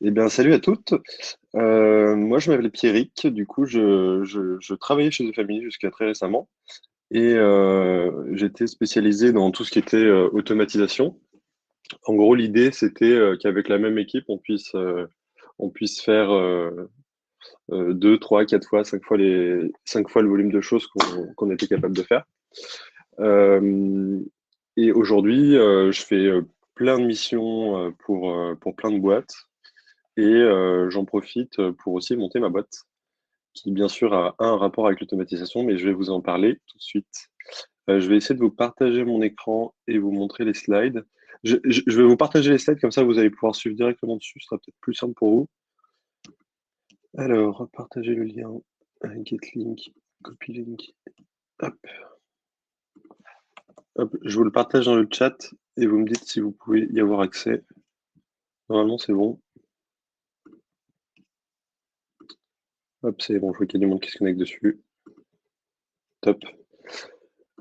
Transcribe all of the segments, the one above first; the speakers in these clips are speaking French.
Eh bien, salut à toutes. Moi, je m'appelle Pierrick. Du coup, je travaillais chez The Family jusqu'à très récemment. Et j'étais spécialisé dans tout ce qui était automatisation. En gros, l'idée, c'était qu'avec la même équipe, on puisse faire 2, 3, 4 fois, 5 fois le volume de choses qu'on était capable de faire. Euh, et aujourd'hui, je fais plein de missions pour plein de boîtes. Et j'en profite pour aussi monter ma boîte, qui bien sûr a un rapport avec l'automatisation, mais je vais vous en parler tout de suite. Je vais essayer de vous partager mon écran et vous montrer les slides. Je vais vous partager les slides, comme ça vous allez pouvoir suivre directement dessus, ce sera peut-être plus simple pour vous. Alors, partager le lien, get link, copy link, hop, hop, je vous le partage dans le chat et vous me dites si vous pouvez y avoir accès. Normalement, c'est bon. Hop, c'est bon, je vois qu'il y a du monde qui se connecte dessus. Top.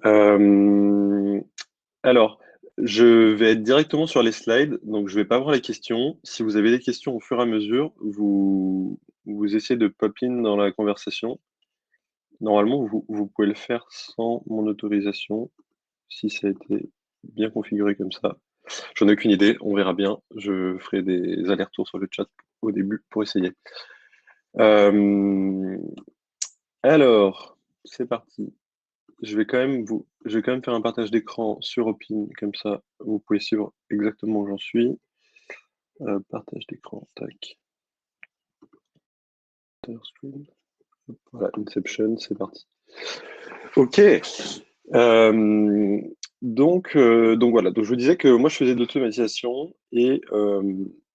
Euh, Alors, je vais être directement sur les slides, donc je ne vais pas voir les questions. Si vous avez des questions au fur et à mesure, vous essayez de pop-in dans la conversation. Normalement, vous pouvez le faire sans mon autorisation, si ça a été bien configuré comme ça. J'en ai aucune idée, on verra bien. Je ferai des allers-retours sur le chat au début pour essayer. Euh, alors, c'est parti. Je vais quand même faire un partage d'écran sur Opin, comme ça vous pouvez suivre exactement où j'en suis. Partage d'écran, tac. Share screen. Voilà, Inception, c'est parti. Ok. Euh, donc voilà, donc je vous disais que moi je faisais de l'automatisation et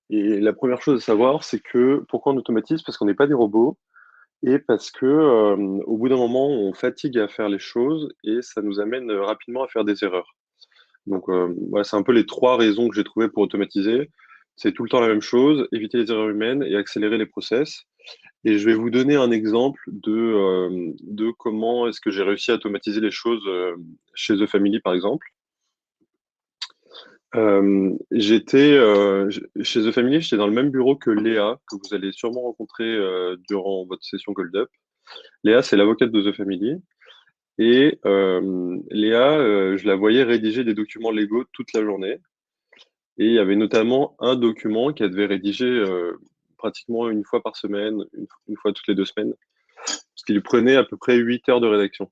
la première chose à savoir, c'est que pourquoi on automatise? Parce qu'on n'est pas des robots et parce que au bout d'un moment, on fatigue à faire les choses et ça nous amène rapidement à faire des erreurs. Donc, voilà, c'est un peu les trois raisons que j'ai trouvées pour automatiser. C'est tout le temps la même chose, éviter les erreurs humaines et accélérer les process. Et je vais vous donner un exemple de comment est-ce que j'ai réussi à automatiser les choses chez The Family, par exemple. Chez The Family, j'étais dans le même bureau que Léa, que vous allez sûrement rencontrer durant votre session Gold Up. Léa, c'est l'avocate de The Family. Et Léa, je la voyais rédiger des documents légaux toute la journée. Et il y avait notamment un document qu'elle devait rédiger pratiquement une fois par semaine, une fois toutes les 2 semaines, ce qui lui prenait à peu près 8 heures de rédaction.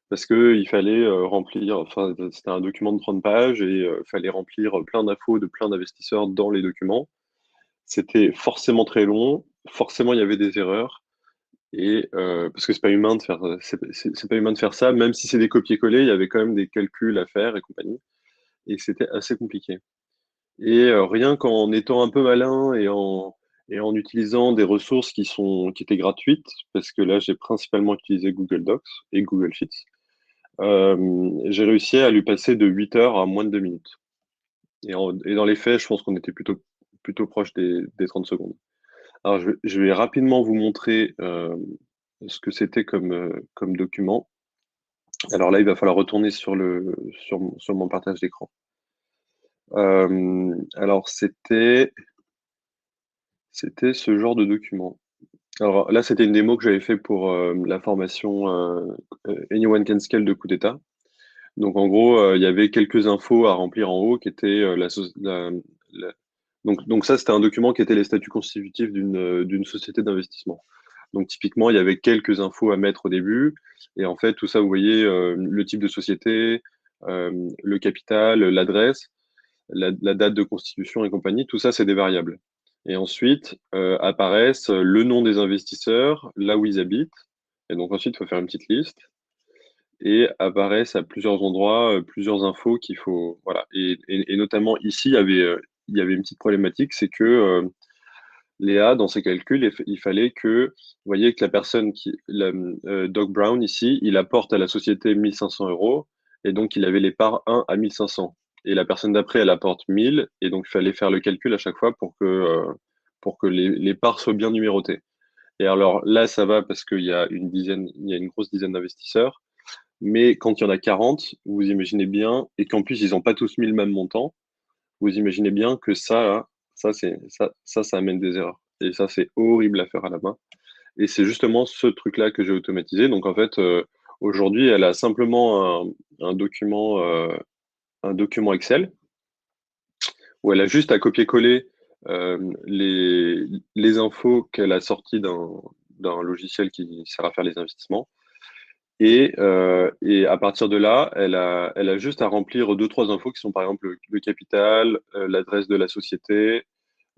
Parce qu'il fallait remplir, enfin, c'était un document de 30 pages et il fallait remplir plein d'infos de plein d'investisseurs dans les documents. C'était forcément très long, forcément il y avait des erreurs. Et parce que c'est pas humain de faire, c'est pas humain de faire ça, même si c'est des copier-coller, il y avait quand même des calculs à faire et compagnie. Et c'était assez compliqué. Et rien qu'en étant un peu malin et en utilisant des ressources qui étaient gratuites, parce que là, j'ai principalement utilisé Google Docs et Google Sheets, j'ai réussi à lui passer de 8 heures à moins de 2 minutes. Et dans les faits, je pense qu'on était plutôt proche des 30 secondes. Alors, je vais rapidement vous montrer ce que c'était comme document. Alors là, il va falloir retourner sur mon partage d'écran. Alors, c'était ce genre de document. Alors là, c'était une démo que j'avais fait pour la formation Anyone Can Scale de Coup d'État. Donc en gros, il y avait quelques infos à remplir en haut qui étaient la- donc ça, c'était un document qui était les statuts constitutifs d'une société d'investissement. Donc typiquement, il y avait quelques infos à mettre au début. Et en fait, tout ça, vous voyez, le type de société, le capital, l'adresse, la date de constitution et compagnie, tout ça, c'est des variables. Et ensuite apparaissent le nom des investisseurs, là où ils habitent. Et donc ensuite, il faut faire une petite liste. Et apparaissent à plusieurs endroits plusieurs infos qu'il faut. Voilà. Et notamment ici, il y avait une petite problématique, c'est que Léa, dans ses calculs, il fallait que, vous voyez que la personne Doc Brown ici, il apporte à la société 1500 euros, et donc il avait les parts 1 à 1500. Et la personne d'après, elle apporte 1000, et donc il fallait faire le calcul à chaque fois pour que les parts soient bien numérotées. Et alors là, ça va parce qu'il y a une grosse dizaine d'investisseurs, mais quand il y en a 40, vous imaginez bien, et qu'en plus ils n'ont pas tous mis le même montant, vous imaginez bien que ça, Ça amène des erreurs. Et ça, c'est horrible à faire à la main. Et c'est justement ce truc-là que j'ai automatisé. Donc, en fait, aujourd'hui, elle a simplement un document, un document Excel où elle a juste à copier-coller les infos qu'elle a sorties d'un logiciel qui sert à faire les investissements. Et à partir de là, elle a juste à remplir deux, trois infos qui sont par exemple le capital, l'adresse de la société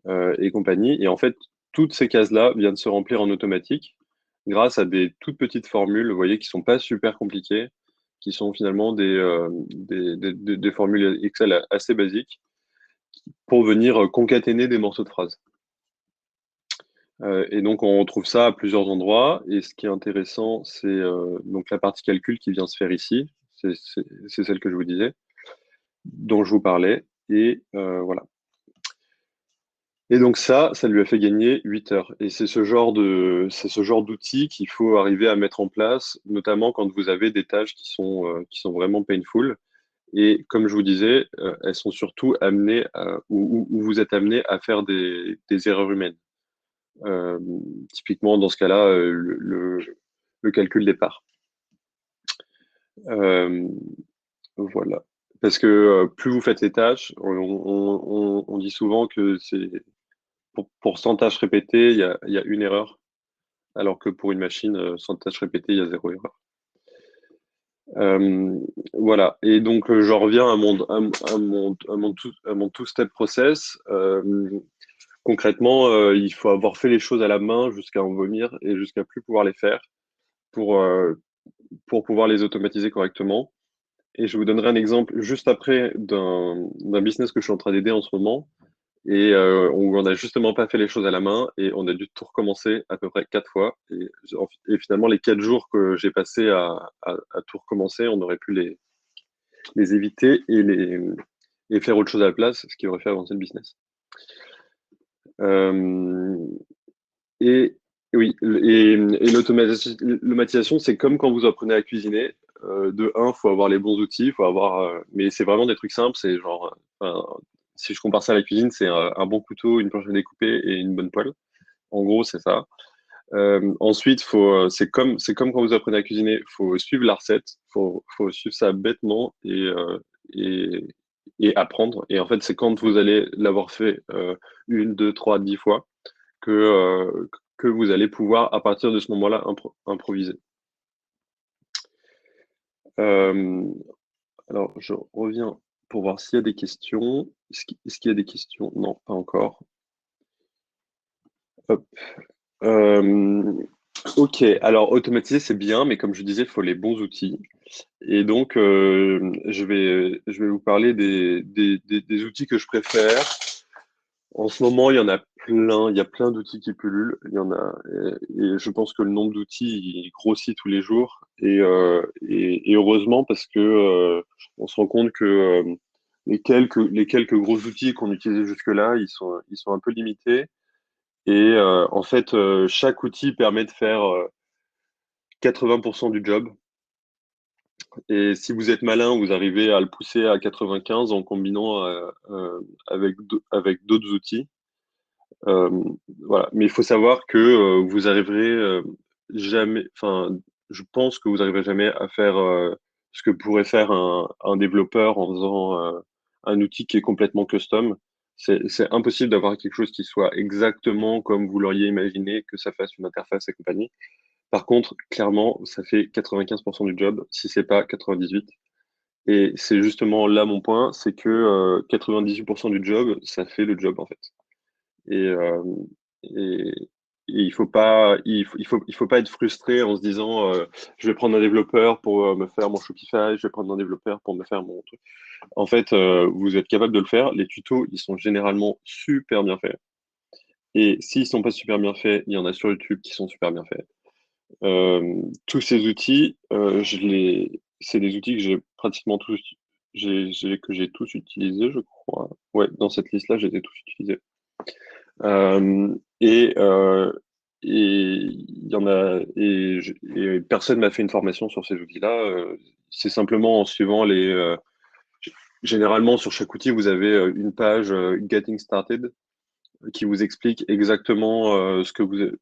et compagnie. Et en fait, toutes ces cases-là viennent se remplir en automatique grâce à des toutes petites formules, vous voyez, qui sont pas super compliquées, qui sont finalement des formules Excel assez basiques pour venir concaténer des morceaux de phrases. Et donc, on retrouve ça à plusieurs endroits. Et ce qui est intéressant, c'est donc la partie calcul qui vient se faire ici. C'est celle que je vous disais, dont je vous parlais. Et voilà. Et donc ça lui a fait gagner 8 heures. Et c'est c'est ce genre d'outil qu'il faut arriver à mettre en place, notamment quand vous avez des tâches qui sont vraiment painful. Et comme je vous disais, elles sont surtout amenées où vous êtes amené à faire des erreurs humaines. Euh, Typiquement, dans ce cas-là, le calcul départ. Euh, voilà. Parce que plus vous faites les tâches, on dit souvent que c'est pour 100 tâches répétées, il y a une erreur, alors que pour une machine, 100 tâches répétées, il y a zéro erreur. Euh, voilà. Et donc, j'en reviens à mon two-step process. Concrètement, il faut avoir fait les choses à la main jusqu'à en vomir et jusqu'à plus pouvoir les faire pour, euh, pour pouvoir les automatiser correctement. Et je vous donnerai un exemple juste après d'un business que je suis en train d'aider en ce moment et où on n'a justement pas fait les choses à la main et on a dû tout recommencer à peu près 4 fois. Et finalement, les 4 jours que j'ai passé à tout recommencer, on aurait pu les éviter et faire autre chose à la place, ce qui aurait fait avancer le business. Euh, et oui, et l'automatisation, c'est comme quand vous apprenez à cuisiner. De un, faut avoir les bons outils, faut avoir, mais c'est vraiment des trucs simples. C'est genre, si je compare ça à la cuisine, c'est un bon couteau, une planche à découper et une bonne poêle. En gros, c'est ça. Ensuite, c'est comme quand vous apprenez à cuisiner, faut suivre la recette, faut suivre ça bêtement et, et apprendre. Et en fait, c'est quand vous allez l'avoir fait une, deux, trois, 10 fois que vous allez pouvoir, à partir de ce moment-là, improviser. Euh, alors, je reviens pour voir s'il y a des questions. Est-ce qu'il y a des questions? Non, pas encore. Hop. Euh, ok, alors automatiser, c'est bien, mais comme je disais, il faut les bons outils. Et donc, je vais vous parler des outils que je préfère. En ce moment, il y en a plein, il y a plein d'outils qui pullulent. Il y en a, et je pense que le nombre d'outils il grossit tous les jours. Et heureusement, parce que on se rend compte que les quelques gros outils qu'on utilisait jusque-là, ils sont un peu limités. Et en fait, chaque outil permet de faire 80% du job. Et si vous êtes malin, vous arrivez à le pousser à 95 en combinant avec d'autres outils. Euh, voilà. Mais il faut savoir que vous arriverez jamais, enfin, je pense que vous arriverez jamais à faire ce que pourrait faire un développeur en faisant un outil qui est complètement custom. C'est impossible d'avoir quelque chose qui soit exactement comme vous l'auriez imaginé, que ça fasse une interface et compagnie. Par contre, clairement, ça fait 95% du job, si c'est pas 98. Et c'est justement là mon point, c'est que 98% du job, ça fait le job en fait. Et, euh, et, et il faut pas être frustré en se disant je vais prendre un développeur pour me faire mon Shopify, je vais prendre un développeur pour me faire mon truc. En fait, vous êtes capable de le faire. Les tutos, ils sont généralement super bien faits. Et s'ils sont pas super bien faits, il y en a sur YouTube qui sont super bien faits. Tous ces outils, c'est des outils que j'ai pratiquement tous, que j'ai tous utilisés, je crois. Ouais, dans cette liste-là, j'ai tous utilisés. Euh, et, euh, et il y en a, et personne m'a fait une formation sur ces outils-là. C'est simplement en suivant généralement sur chaque outil, vous avez une page Getting Started qui vous explique exactement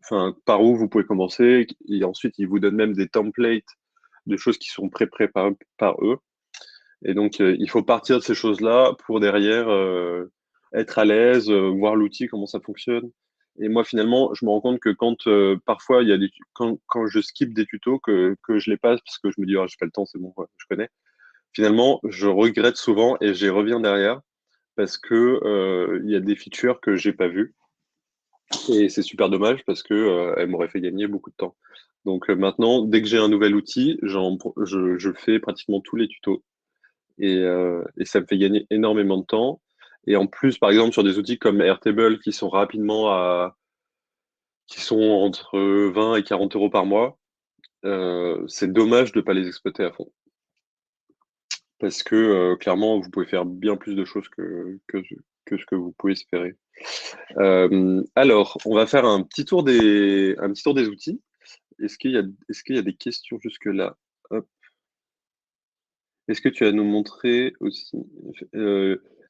enfin, par où vous pouvez commencer. Et ensuite, ils vous donnent même des templates de choses qui sont pré-préparées par eux. Et donc, il faut partir de ces choses-là pour derrière être à l'aise, voir l'outil, comment ça fonctionne. Et moi, finalement, je me rends compte que quand parfois, quand je skip des tutos, que je les passe parce que je me dis, ah, j'ai pas le temps, c'est bon, je connais. Finalement, je regrette souvent et j'y reviens derrière parce que il y a des features que j'ai pas vues. Et c'est super dommage parce que elle m'aurait fait gagner beaucoup de temps. Donc maintenant, dès que j'ai un nouvel outil, je fais pratiquement tous les tutos et ça me fait gagner énormément de temps. Et en plus, par exemple, sur des outils comme Airtable qui sont entre 20 et 40 euros par mois, c'est dommage de ne pas les exploiter à fond. Parce que clairement, vous pouvez faire bien plus de choses que ce que vous pouvez espérer. Alors, on va faire un petit tour des outils. Est-ce qu'il y a des questions jusque-là? Hop. Est-ce que tu vas nous montrer aussi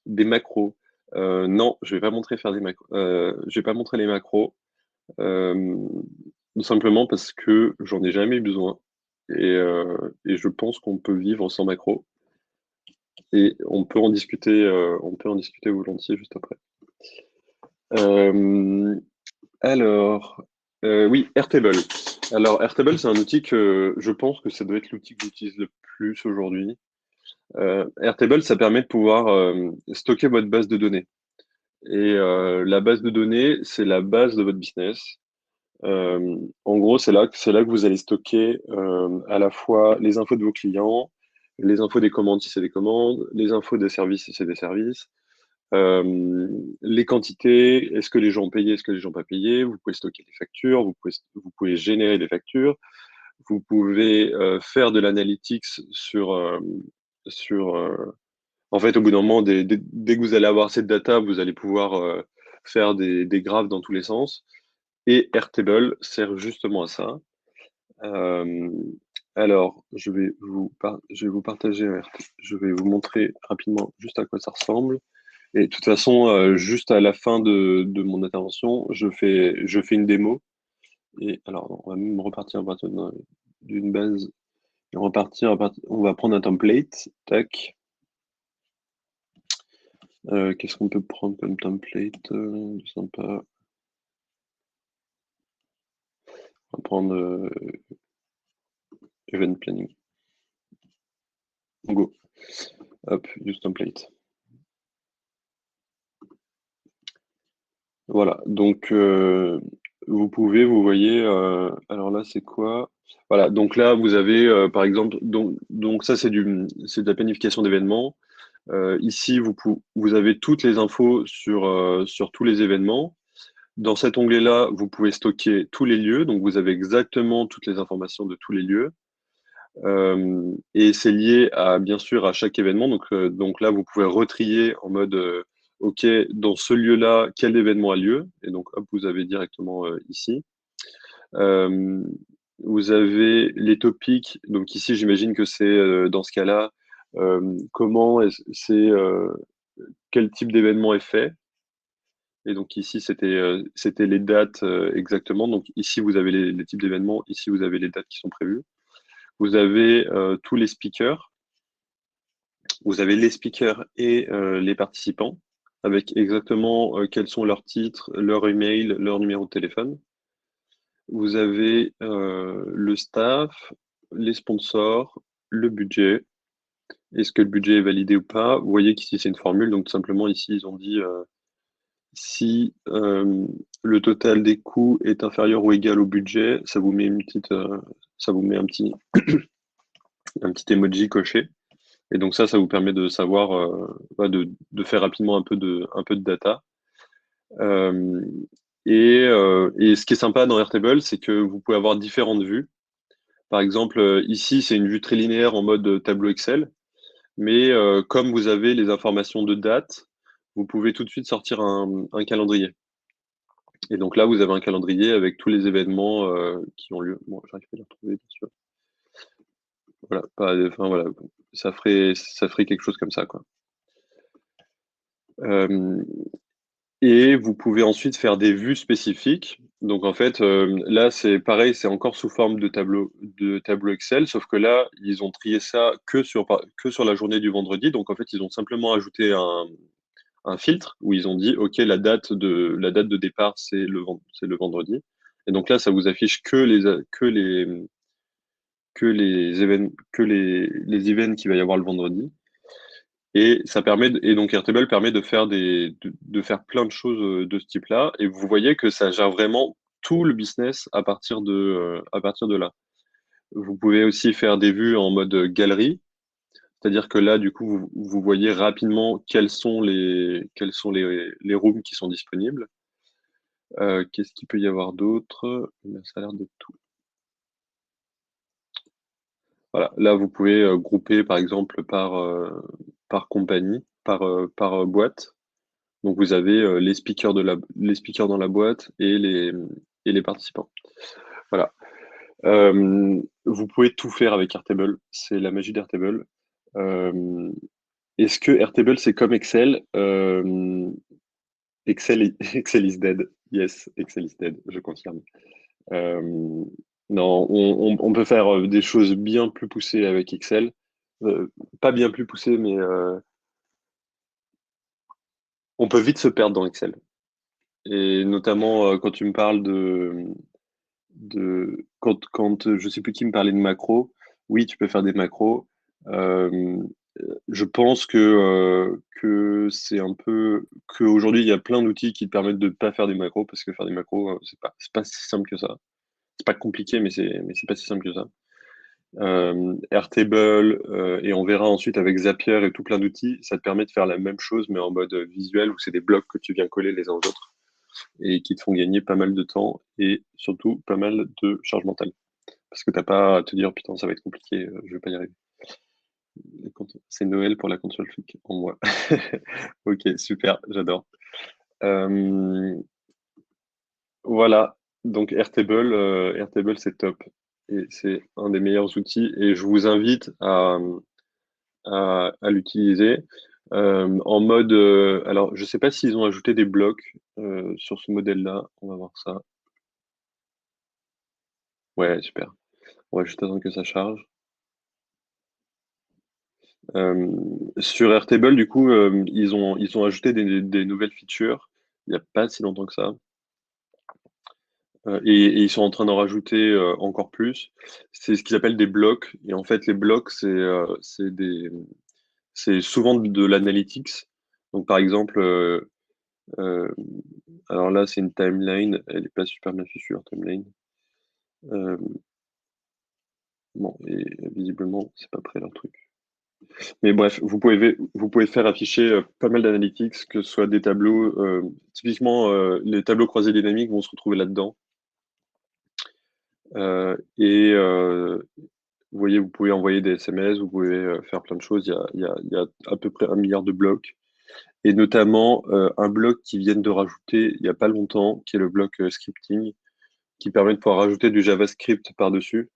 des macros? Non, je vais pas montrer faire des macros. Je vais pas montrer les macros, euh, tout simplement parce que j'en ai jamais eu besoin et je pense qu'on peut vivre sans macros et on peut en discuter volontiers juste après. Euh, alors, oui, Airtable. Alors, Airtable, c'est un outil que je pense que ça doit être l'outil que j'utilise le plus aujourd'hui. Airtable, ça permet de pouvoir stocker votre base de données. Et la base de données, c'est la base de votre business. En gros, c'est là que vous allez stocker à la fois les infos de vos clients, les infos des commandes si c'est des commandes, les infos des services si c'est des services, les quantités, est-ce que les gens ont payé, est-ce que les gens n'ont pas payé, vous pouvez stocker des factures, vous pouvez générer des factures, vous pouvez faire de l'analytics sur en fait, au bout d'un moment, dès que vous allez avoir cette data, vous allez pouvoir faire des graphes dans tous les sens. Et Airtable sert justement à ça. Euh, alors, je vais vous partager je vais vous montrer rapidement juste à quoi ça ressemble. Et de toute façon, juste à la fin de mon intervention, je fais une démo. Et alors, on va même repartir à partir d'une base. Et on va prendre un template. Tac. Qu'est-ce qu'on peut prendre comme template sympa? On va prendre Event Planning. Go. Hop, use template. Voilà, donc vous voyez, alors là c'est quoi? Voilà, donc là vous avez par exemple, donc ça c'est de la planification d'événements. Ici vous avez toutes les infos sur tous les événements. Dans cet onglet-là, vous pouvez stocker tous les lieux, donc vous avez exactement toutes les informations de tous les lieux. Et c'est lié bien sûr à chaque événement. Donc là, vous pouvez retrier en mode, OK, dans ce lieu-là, quel événement a lieu? Et donc, hop, vous avez directement ici. Euh, Vous avez les topics. Donc ici, j'imagine que c'est dans ce cas-là, quel type d'événement est fait. Et donc ici, c'était les dates exactement. Donc ici, vous avez les types d'événements. Ici, vous avez les dates qui sont prévues. Vous avez tous les speakers. Vous avez les speakers et les participants avec exactement quels sont leurs titres, leur email, leur numéro de téléphone. Vous avez le staff, les sponsors, le budget. Est-ce que le budget est validé ou pas? Vous voyez qu'ici c'est une formule, donc tout simplement ici ils ont dit si le total des coûts est inférieur ou égal au budget, ça vous met ça vous met un petit emoji coché. Et donc ça vous permet de savoir, de faire rapidement un peu de data. Euh, et ce qui est sympa dans Airtable, c'est que vous pouvez avoir différentes vues. Par exemple, ici, c'est une vue très linéaire en mode tableau Excel. Mais comme vous avez les informations de date, vous pouvez tout de suite sortir un calendrier. Et donc là, vous avez un calendrier avec tous les événements qui ont lieu. Bon, j'arrive pas à les retrouver, bien sûr. Voilà, enfin, voilà, ça ferait quelque chose comme ça, quoi. Euh, Et vous pouvez ensuite faire des vues spécifiques. Donc en fait, là c'est pareil, c'est encore sous forme de tableau Excel, sauf que là, ils ont trié ça que sur la journée du vendredi. Donc en fait, ils ont simplement ajouté un filtre où ils ont dit, OK, la date de départ, c'est le vendredi. Et donc là, ça vous affiche les events qu'il va y avoir le vendredi. Et et donc Airtable permet de faire plein de choses de ce type-là. Et vous voyez que ça gère vraiment tout le business à partir de là. Vous pouvez aussi faire des vues en mode galerie. C'est-à-dire que là, du coup, vous voyez rapidement quels sont les rooms qui sont disponibles. Qu'est-ce qu'il peut y avoir d'autre? Ça a l'air de tout. Voilà. Là, vous pouvez grouper, par exemple, par compagnie, par boîte. Donc, vous avez les speakers dans la boîte et les participants. Voilà. Vous pouvez tout faire avec Airtable. C'est la magie d'Airtable. Euh, Est-ce que Airtable, c'est comme Excel? Excel is dead. Yes, Excel is dead, je confirme. Euh, non, on peut faire des choses bien plus poussées avec Excel. Euh, Pas bien plus poussées, mais on peut vite se perdre dans Excel. Et notamment quand tu me parles quand je sais plus qui me parlait de macros, oui, tu peux faire des macros. Euh, je pense que c'est un peu qu'aujourd'hui il y a plein d'outils qui te permettent de ne pas faire des macros parce que faire des macros c'est pas si simple que ça. C'est pas compliqué mais c'est pas si simple que ça. Airtable et on verra ensuite avec Zapier et tout plein d'outils, ça te permet de faire la même chose mais en mode visuel où c'est des blocs que tu viens coller les uns aux autres et qui te font gagner pas mal de temps et surtout pas mal de charge mentale. Parce que t'as pas à te dire putain ça va être compliqué, je vais pas y arriver. C'est Noël pour la console flic en moi. Ok, super, j'adore. Euh, voilà, donc Airtable c'est top. Et c'est un des meilleurs outils et je vous invite à l'utiliser. En mode, alors je sais pas s'ils ont ajouté des blocs sur ce modèle-là, on va voir ça. Ouais, super. On va juste attendre que ça charge. Euh, Sur Airtable, du coup, ils ont ajouté des nouvelles features il n'y a pas si longtemps que ça. Et ils sont en train d'en rajouter encore plus. C'est ce qu'ils appellent des blocs. Et en fait, les blocs, c'est souvent de l'analytics. Donc, par exemple, euh, alors là, c'est une timeline. Elle n'est pas super bien fichue, leur timeline. Euh, bon, et visiblement, c'est pas prêt leur truc. Mais bref, vous pouvez faire afficher pas mal d'analytics, que ce soit des tableaux. Typiquement, les tableaux croisés dynamiques vont se retrouver là-dedans. Et vous voyez, vous pouvez envoyer des SMS, vous pouvez faire plein de choses. Il y a à peu près 1 milliard de blocs. Et notamment un bloc qui viennent de rajouter il n'y a pas longtemps, qui est le bloc scripting, qui permet de pouvoir rajouter du JavaScript par-dessus.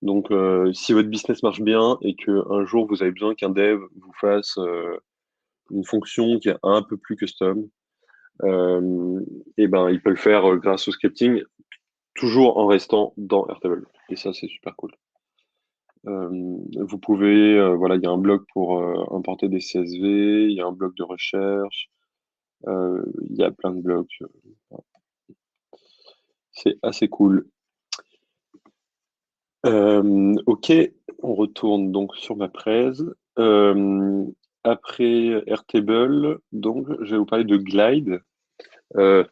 Donc, si votre business marche bien et qu'un jour vous avez besoin qu'un dev vous fasse une fonction qui est un peu plus custom, et ben, il peut le faire grâce au scripting, toujours en restant dans Airtable. Et ça, c'est super cool. Vous pouvez, voilà, il y a un bloc pour importer des CSV, il y a un bloc de recherche, il y a plein de blocs. C'est assez cool. Ok, on retourne donc sur ma presse. Après Airtable, donc, je vais vous parler de Glide. Euh,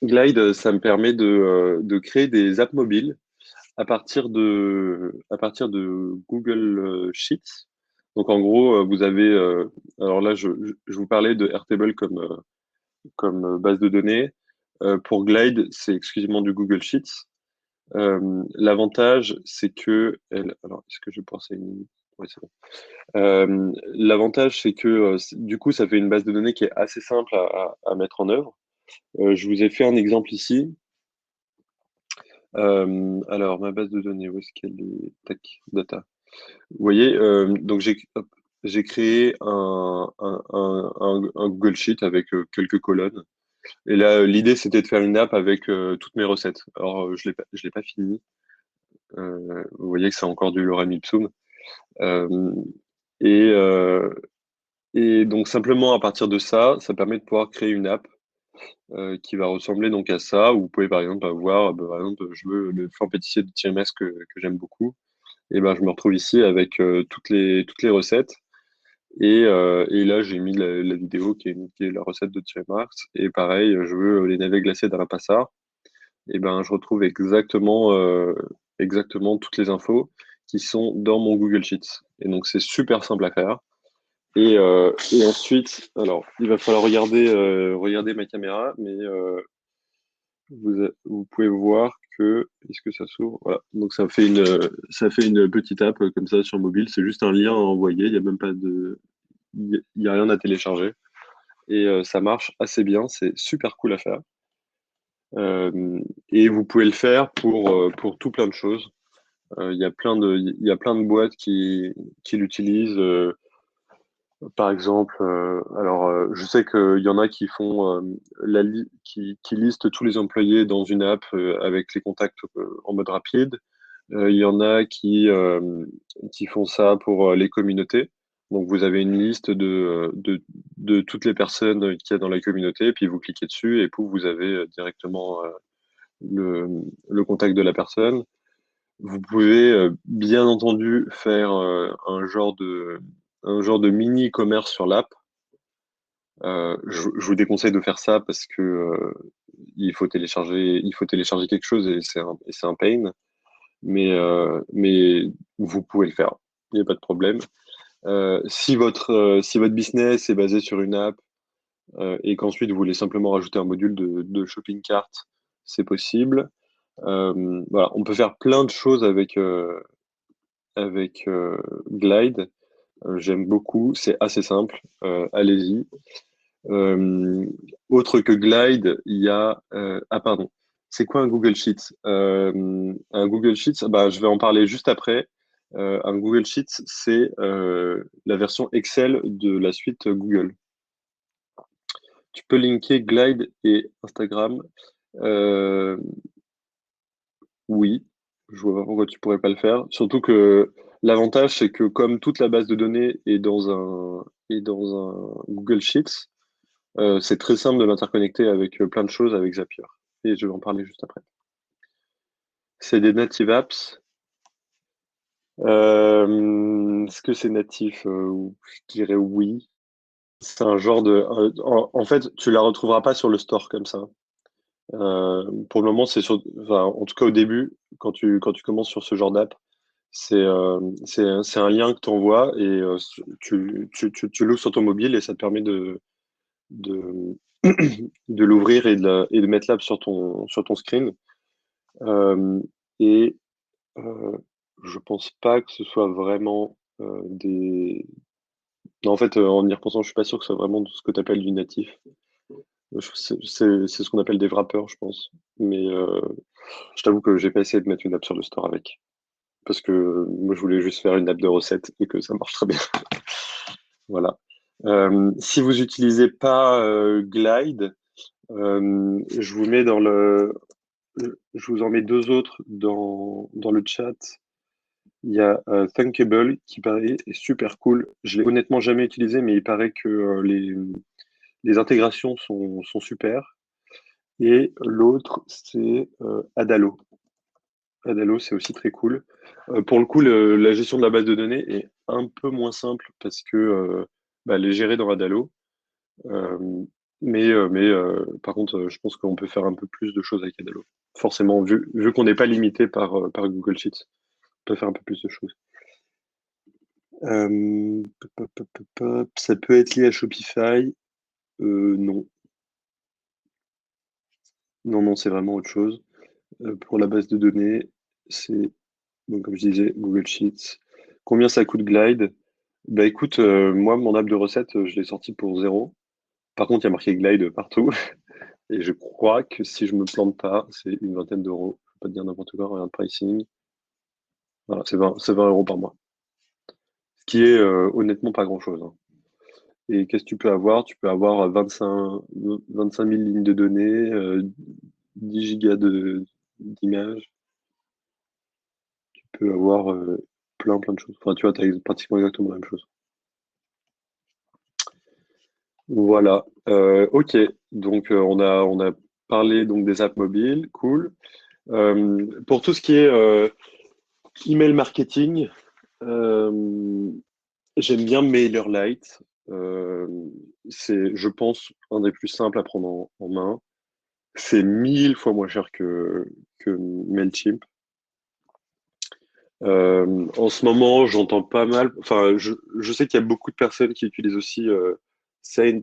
Glide, ça me permet de créer des apps mobiles à partir de Google Sheets. Donc en gros, vous avez, alors là, je vous parlais de Airtable comme base de données. Pour Glide, c'est exclusivement du Google Sheets. L'avantage, c'est que, alors est-ce que je pense à une... Oui, c'est bon. L'avantage, c'est que du coup, ça fait une base de données qui est assez simple à mettre en œuvre. Je vous ai fait un exemple ici. Alors, ma base de données, où est-ce qu'elle est? Tac, data. Vous voyez, donc j'ai créé un Google Sheet avec quelques colonnes. Et là, l'idée, c'était de faire une app avec toutes mes recettes. Alors, je l'ai pas fini. Vous voyez que c'est encore du lorem ipsum. Euh, et, euh, et donc, simplement, à partir de ça, ça permet de pouvoir créer une app qui va ressembler donc à ça. Où vous pouvez, par exemple, avoir, par exemple, je veux le flan pâtissier de Thierry Mas que j'aime beaucoup. Et ben, je me retrouve ici avec toutes les recettes. Et là, j'ai mis la vidéo qui est la recette de Thierry Marx. Et pareil, je veux les navets glacés d'Alain-Passard. Et ben, je retrouve exactement toutes les infos qui sont dans mon Google Sheets. Et donc, c'est super simple à faire. Et ensuite, alors, il va falloir regarder ma caméra, mais vous pouvez voir que, est-ce que ça s'ouvre? Voilà. Donc, ça fait une petite app comme ça sur mobile. C'est juste un lien à envoyer. Il y a même pas il y a rien à télécharger. Et ça marche assez bien. C'est super cool à faire. Et vous pouvez le faire pour tout plein de choses. Il y a plein de boîtes qui l'utilisent. Par exemple, je sais qu'il y en a qui font qui listent tous les employés dans une app avec les contacts en mode rapide. Il y en a qui font ça pour les communautés. Donc, vous avez une liste de toutes les personnes qu'il y a dans la communauté, puis vous cliquez dessus et puis vous avez directement le, le contact de la personne. Vous pouvez bien entendu faire un genre de mini commerce sur l'app. Je vous déconseille de faire ça parce que il faut télécharger quelque chose et c'est un pain. Mais vous pouvez le faire. Il n'y a pas de problème. Si votre business est basé sur une app et qu'ensuite vous voulez simplement rajouter un module de shopping cart, c'est possible. Voilà, on peut faire plein de choses avec Glide. J'aime beaucoup, c'est assez simple. Allez-y. Euh, Autre que Glide, il y a ah pardon, c'est quoi un Google Sheets? Un Google Sheets, bah je vais en parler juste après. Un Google Sheets, c'est la version Excel de la suite Google. Tu peux linker Glide et Instagram. Euh, Oui, je vois pas pourquoi tu pourrais pas le faire. Surtout que l'avantage, c'est que comme toute la base de données est dans un Google Sheets, c'est très simple de l'interconnecter avec plein de choses avec Zapier. Et je vais en parler juste après. C'est des native apps. Est-ce que c'est natif? Je dirais oui. C'est un genre de. En fait, tu la retrouveras pas sur le store comme ça. Pour le moment, enfin, en tout cas au début, quand tu commences sur ce genre d'app, c'est un lien que tu envoies et tu l'ouvres sur ton mobile et ça te permet de, de l'ouvrir et de mettre l'app sur ton screen. Euh, et euh, je pense pas que ce soit vraiment des. Non, en fait, en y repensant, je suis pas sûr que ce soit vraiment ce que tu appelles du natif. C'est ce qu'on appelle des wrappers, je pense. Mais je t'avoue que j'ai pas essayé de mettre une app sur le store avec. Parce que moi, je voulais juste faire une app de recette et que ça marche très bien. Voilà. Si vous n'utilisez pas Glide, je vous mets je vous en mets deux autres dans le chat. Il y a Thunkable qui paraît super cool. Je l'ai honnêtement jamais utilisé, mais il paraît que les intégrations sont super. Et l'autre, c'est Adalo. Adalo, c'est aussi très cool. Pour le coup, la gestion de la base de données est un peu moins simple parce que bah, elle est gérée dans Adalo. Euh, par contre, je pense qu'on peut faire un peu plus de choses avec Adalo. Forcément, vu qu'on n'est pas limité par Google Sheets, on peut faire un peu plus de choses. Ça peut être lié à Shopify. Non. Non, c'est vraiment autre chose. Pour la base de données, c'est, donc, comme je disais, Google Sheets. Combien ça coûte Glide? Bah écoute, moi, mon app de recette, je l'ai sorti pour 0. Par contre, il y a marqué Glide partout. Et je crois que si je me plante pas, c'est une vingtaine d'euros. Je vais pas te dire n'importe quoi, regarde pricing. Voilà, c'est 20 euros par mois. qui est honnêtement pas grand-chose, hein. Et qu'est-ce que tu peux avoir? Tu peux avoir 25 000 lignes de données, 10 gigas d'images. Tu peux avoir plein de choses. Enfin, tu vois, tu as pratiquement exactement la même chose. Voilà. Ok. Donc, on a parlé donc des apps mobiles. Cool. Pour tout ce qui est email marketing, euh, j'aime bien MailerLite. Euh, c'est, je pense, un des plus simples à prendre en main. C'est 1000 fois moins cher que Mailchimp. En ce moment, j'entends pas mal. Enfin, je sais qu'il y a beaucoup de personnes qui utilisent aussi Send,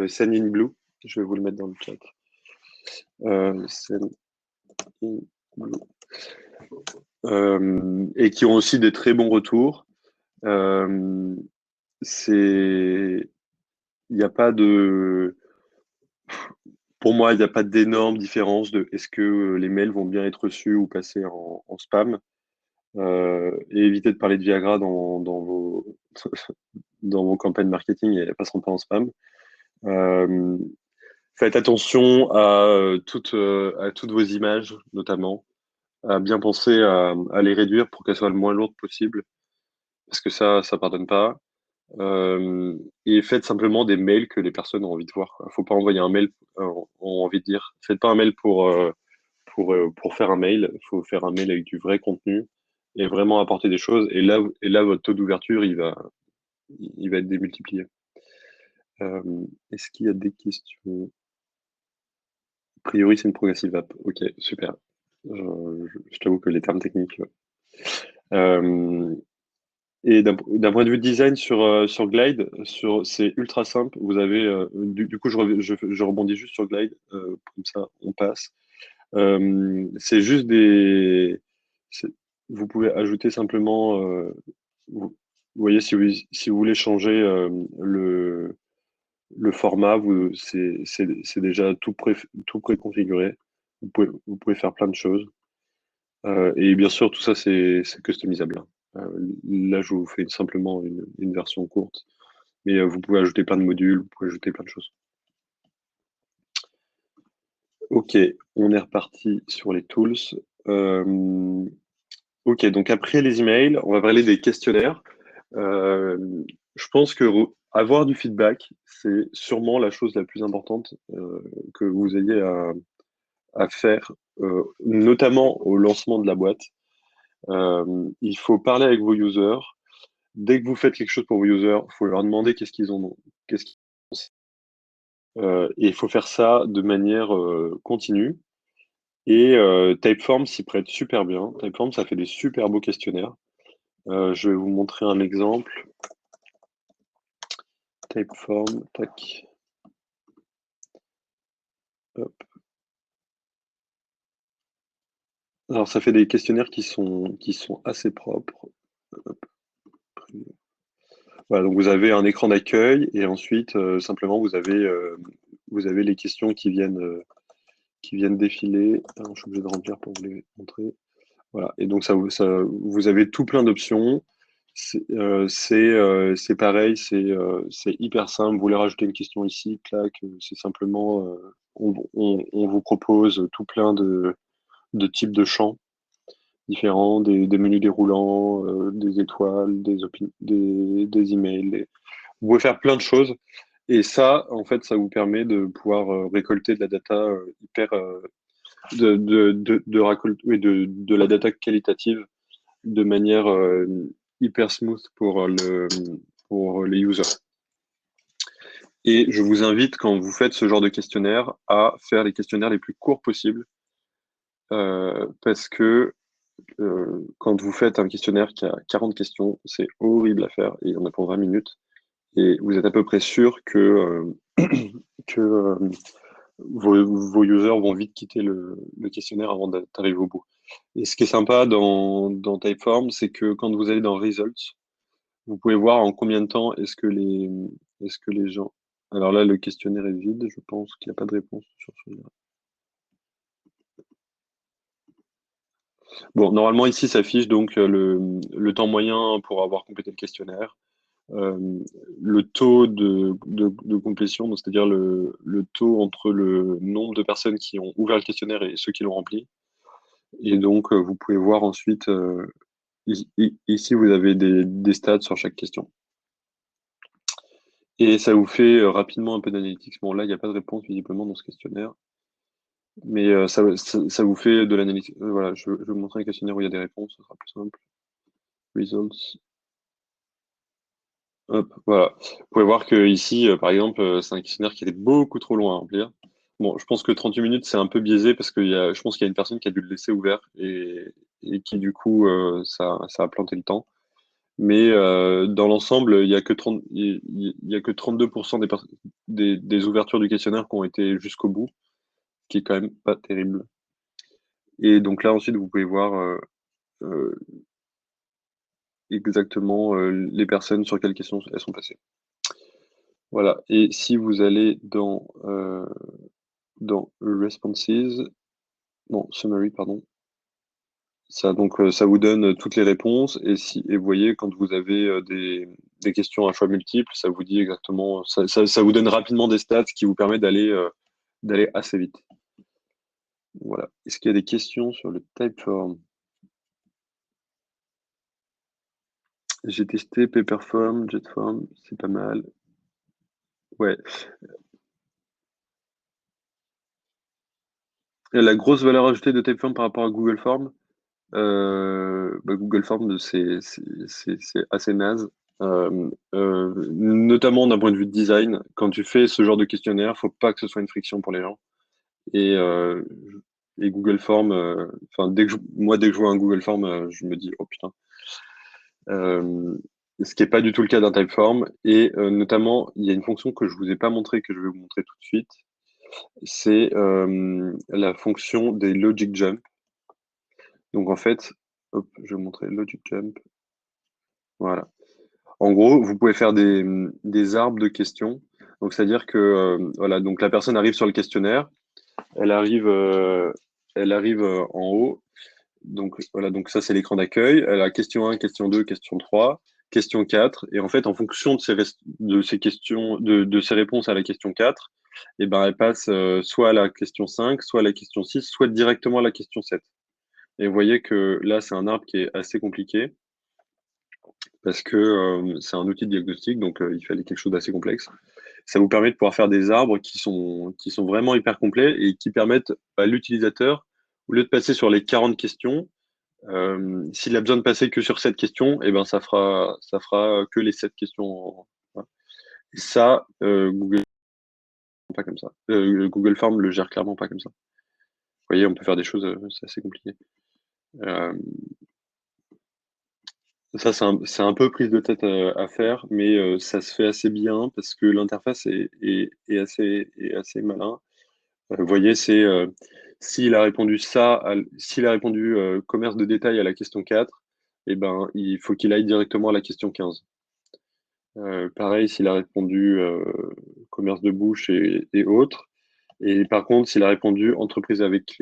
Sendinblue. Je vais vous le mettre dans le chat. Sendinblue. Et qui ont aussi des très bons retours. Euh, c'est, il n'y a pas de, pour moi, il n'y a pas d'énorme différence de est-ce que les mails vont bien être reçus ou passer en spam. Et évitez de parler de Viagra dans vos, dans vos campagnes marketing et elles passeront pas en spam. Euh, Faites attention à toutes vos images, notamment, à bien penser à les réduire pour qu'elles soient le moins lourdes possible, parce que ça pardonne pas. Et faites simplement des mails que les personnes ont envie de voir, quoi. Faut pas envoyer un mail, ont envie de dire. Faites pas un mail pour faire un mail. Il faut faire un mail avec du vrai contenu et vraiment apporter des choses. Et là, votre taux d'ouverture, il va être démultiplié. Est-ce qu'il y a des questions? A priori, c'est une progressive app. Ok, super. Je t'avoue que les termes techniques. Euh, et d'un point de vue design sur Glide, c'est ultra simple. Vous avez, du coup, je rebondis juste sur Glide, comme ça, on passe. C'est juste c'est- Vous pouvez ajouter simplement. Vous, vous voyez, si vous voulez changer le format, c'est déjà tout préconfiguré. Vous pouvez faire plein de choses. Et bien sûr, tout ça, c'est customisable, hein. Là, je vous fais simplement une version courte. Mais vous pouvez ajouter plein de modules, vous pouvez ajouter plein de choses. Ok, on est reparti sur les tools. Euh, ok, donc après les emails, on va parler des questionnaires. Euh, je pense que avoir du feedback, c'est sûrement la chose la plus importante que vous ayez à faire, notamment au lancement de la boîte. Il faut parler avec vos users. Dès que vous faites quelque chose pour vos users, il faut leur demander qu'est-ce qu'ils pensent. Et il faut faire ça de manière continue. Et Typeform s'y prête super bien. Typeform, ça fait des super beaux questionnaires. Je vais vous montrer un exemple. Typeform, tac. Hop. Alors, ça fait des questionnaires qui sont assez propres. Hop. Voilà, donc vous avez un écran d'accueil et ensuite, simplement, vous avez les questions qui viennent défiler. Alors, je suis obligé de remplir pour vous les montrer. Voilà. Et donc, vous avez tout plein d'options. C'est pareil, c'est hyper simple. Vous voulez rajouter une question ici, clac, c'est simplement, on vous propose tout plein de types de champs différents, des menus déroulants, des étoiles, des emails. Vous pouvez faire plein de choses. Et ça, en fait, ça vous permet de pouvoir récolter de la data hyper, oui, de la data qualitative de manière hyper smooth pour les users. Et je vous invite, quand vous faites ce genre de questionnaire, à faire les questionnaires les plus courts possibles, parce que quand vous faites un questionnaire qui a 40 questions, c'est horrible à faire et on a pour 20 minutes. Et vous êtes à peu près sûr que vos users vont vite quitter le questionnaire avant d'arriver au bout. Et ce qui est sympa dans Typeform, c'est que quand vous allez dans Results, vous pouvez voir en combien de temps est-ce que les gens. Alors là, le questionnaire est vide, je pense qu'il n'y a pas de réponse sur celui-là. Bon, normalement, ici s'affiche donc le temps moyen pour avoir complété le questionnaire, euh, le taux de complétion, donc c'est-à-dire le taux entre le nombre de personnes qui ont ouvert le questionnaire et ceux qui l'ont rempli. Et donc, vous pouvez voir ensuite, ici, vous avez des stats sur chaque question. Et ça vous fait rapidement un peu d'analytics. Bon, là, il n'y a pas de réponse visiblement dans ce questionnaire, mais ça vous fait de l'analytique. Voilà, je vais vous montrer un questionnaire où il y a des réponses, ce sera plus simple. Results. Hop, voilà. Vous pouvez voir que ici, par exemple, c'est un questionnaire qui était beaucoup trop long à remplir. Bon, je pense que 38 minutes, c'est un peu biaisé parce je pense qu'il y a une personne qui a dû le laisser ouvert et qui, du coup, ça a planté le temps. Mais dans l'ensemble, il y a que 32% des ouvertures du questionnaire qui ont été jusqu'au bout, ce qui est quand même pas terrible. Et donc là, ensuite, vous pouvez voir euh, exactement les personnes sur quelles questions elles sont passées. Voilà. Et si vous allez dans Responses, non, Summary, pardon, ça vous donne toutes les réponses. Et vous voyez, quand vous avez des questions à choix multiples, ça vous dit exactement, ça vous donne rapidement des stats qui vous permettent d'aller assez vite. Voilà. Est-ce qu'il y a des questions sur le Typeform? J'ai testé Paperform, Jetform, c'est pas mal. Ouais. Et la grosse valeur ajoutée de Typeform par rapport à Google Form, Google Form, c'est assez naze. Notamment d'un point de vue de design, quand tu fais ce genre de questionnaire, faut pas que ce soit une friction pour les gens. Et, euh, et Google Form, enfin dès que je vois un Google Form, je me dis oh putain. Euh, Ce qui n'est pas du tout le cas d'un Typeform. Et notamment, il y a une fonction que je vous ai pas montrée, que je vais vous montrer tout de suite. C'est la fonction des logic jump. Donc en fait, hop, je vais vous montrer logic jump. Voilà. En gros, vous pouvez faire des arbres de questions. Donc, c'est-à-dire que voilà, donc la personne arrive sur le questionnaire, elle arrive, euh, elle arrive en haut. Donc voilà, donc ça c'est l'écran d'accueil. Elle a question 1, question 2, question 3, question 4. Et en fait, en fonction de ces questions, de ces réponses à la question 4, eh ben, elle passe soit à la question 5, soit à la question 6, soit directement à la question 7. Et vous voyez que là, c'est un arbre qui est assez compliqué parce que c'est un outil de diagnostic, donc il fallait quelque chose d'assez complexe. Ça vous permet de pouvoir faire des arbres qui sont vraiment hyper complets et qui permettent à l'utilisateur, au lieu de passer sur les 40 questions, s'il a besoin de passer que sur cette question, eh ben ça fera que les 7 questions. Voilà. Et ça, Google pas comme ça. Google Form le gère clairement pas comme ça. Vous voyez, on peut faire des choses, c'est assez compliqué. Euh, Ça, c'est un peu prise de tête à faire, mais ça se fait assez bien parce que l'interface est assez malin. Vous voyez, c'est s'il a répondu s'il a répondu commerce de détail à la question 4, eh ben, il faut qu'il aille directement à la question 15. Pareil, s'il a répondu commerce de bouche et autres. Et par contre, s'il a répondu entreprise avec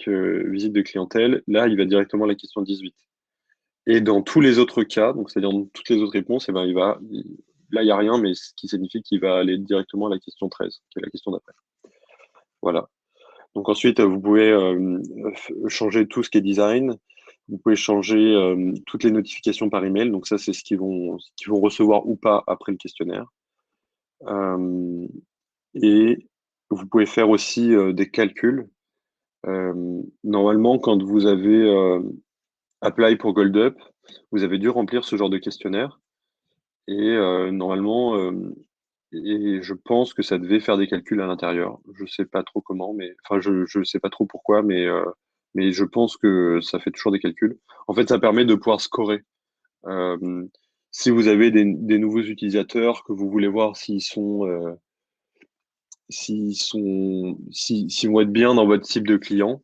visite de clientèle, là, il va directement à la question 18. Et dans tous les autres cas, donc c'est-à-dire dans toutes les autres réponses, eh ben, là, il n'y a rien, mais ce qui signifie qu'il va aller directement à la question 13, qui est la question d'après. Voilà. Donc ensuite, vous pouvez changer tout ce qui est design. Vous pouvez changer toutes les notifications par email. Donc ça, c'est ce qu'ils vont recevoir ou pas après le questionnaire. Euh, et vous pouvez faire aussi des calculs. Normalement, quand vous avez apply pour GoldUp, vous avez dû remplir ce genre de questionnaire. Et normalement, et je pense que ça devait faire des calculs à l'intérieur. Je sais pas trop comment, mais enfin, je sais pas trop pourquoi, mais je pense que ça fait toujours des calculs. En fait, ça permet de pouvoir scorer. Euh, Si vous avez des nouveaux utilisateurs que vous voulez voir s'ils vont être bien dans votre type de client,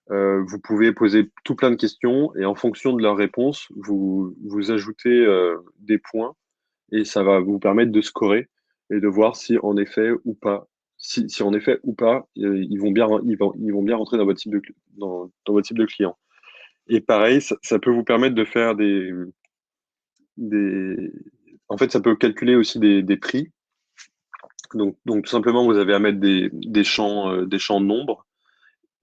vous pouvez poser tout plein de questions et en fonction de leurs réponses, vous ajoutez des points et ça va vous permettre de scorer et de voir si en effet ou pas si en effet ou pas, ils vont bien rentrer dans votre type dans votre type de client. Et pareil, ça peut vous permettre de faire des... En fait, ça peut calculer aussi des prix. Donc, tout simplement, vous avez à mettre des champs nombres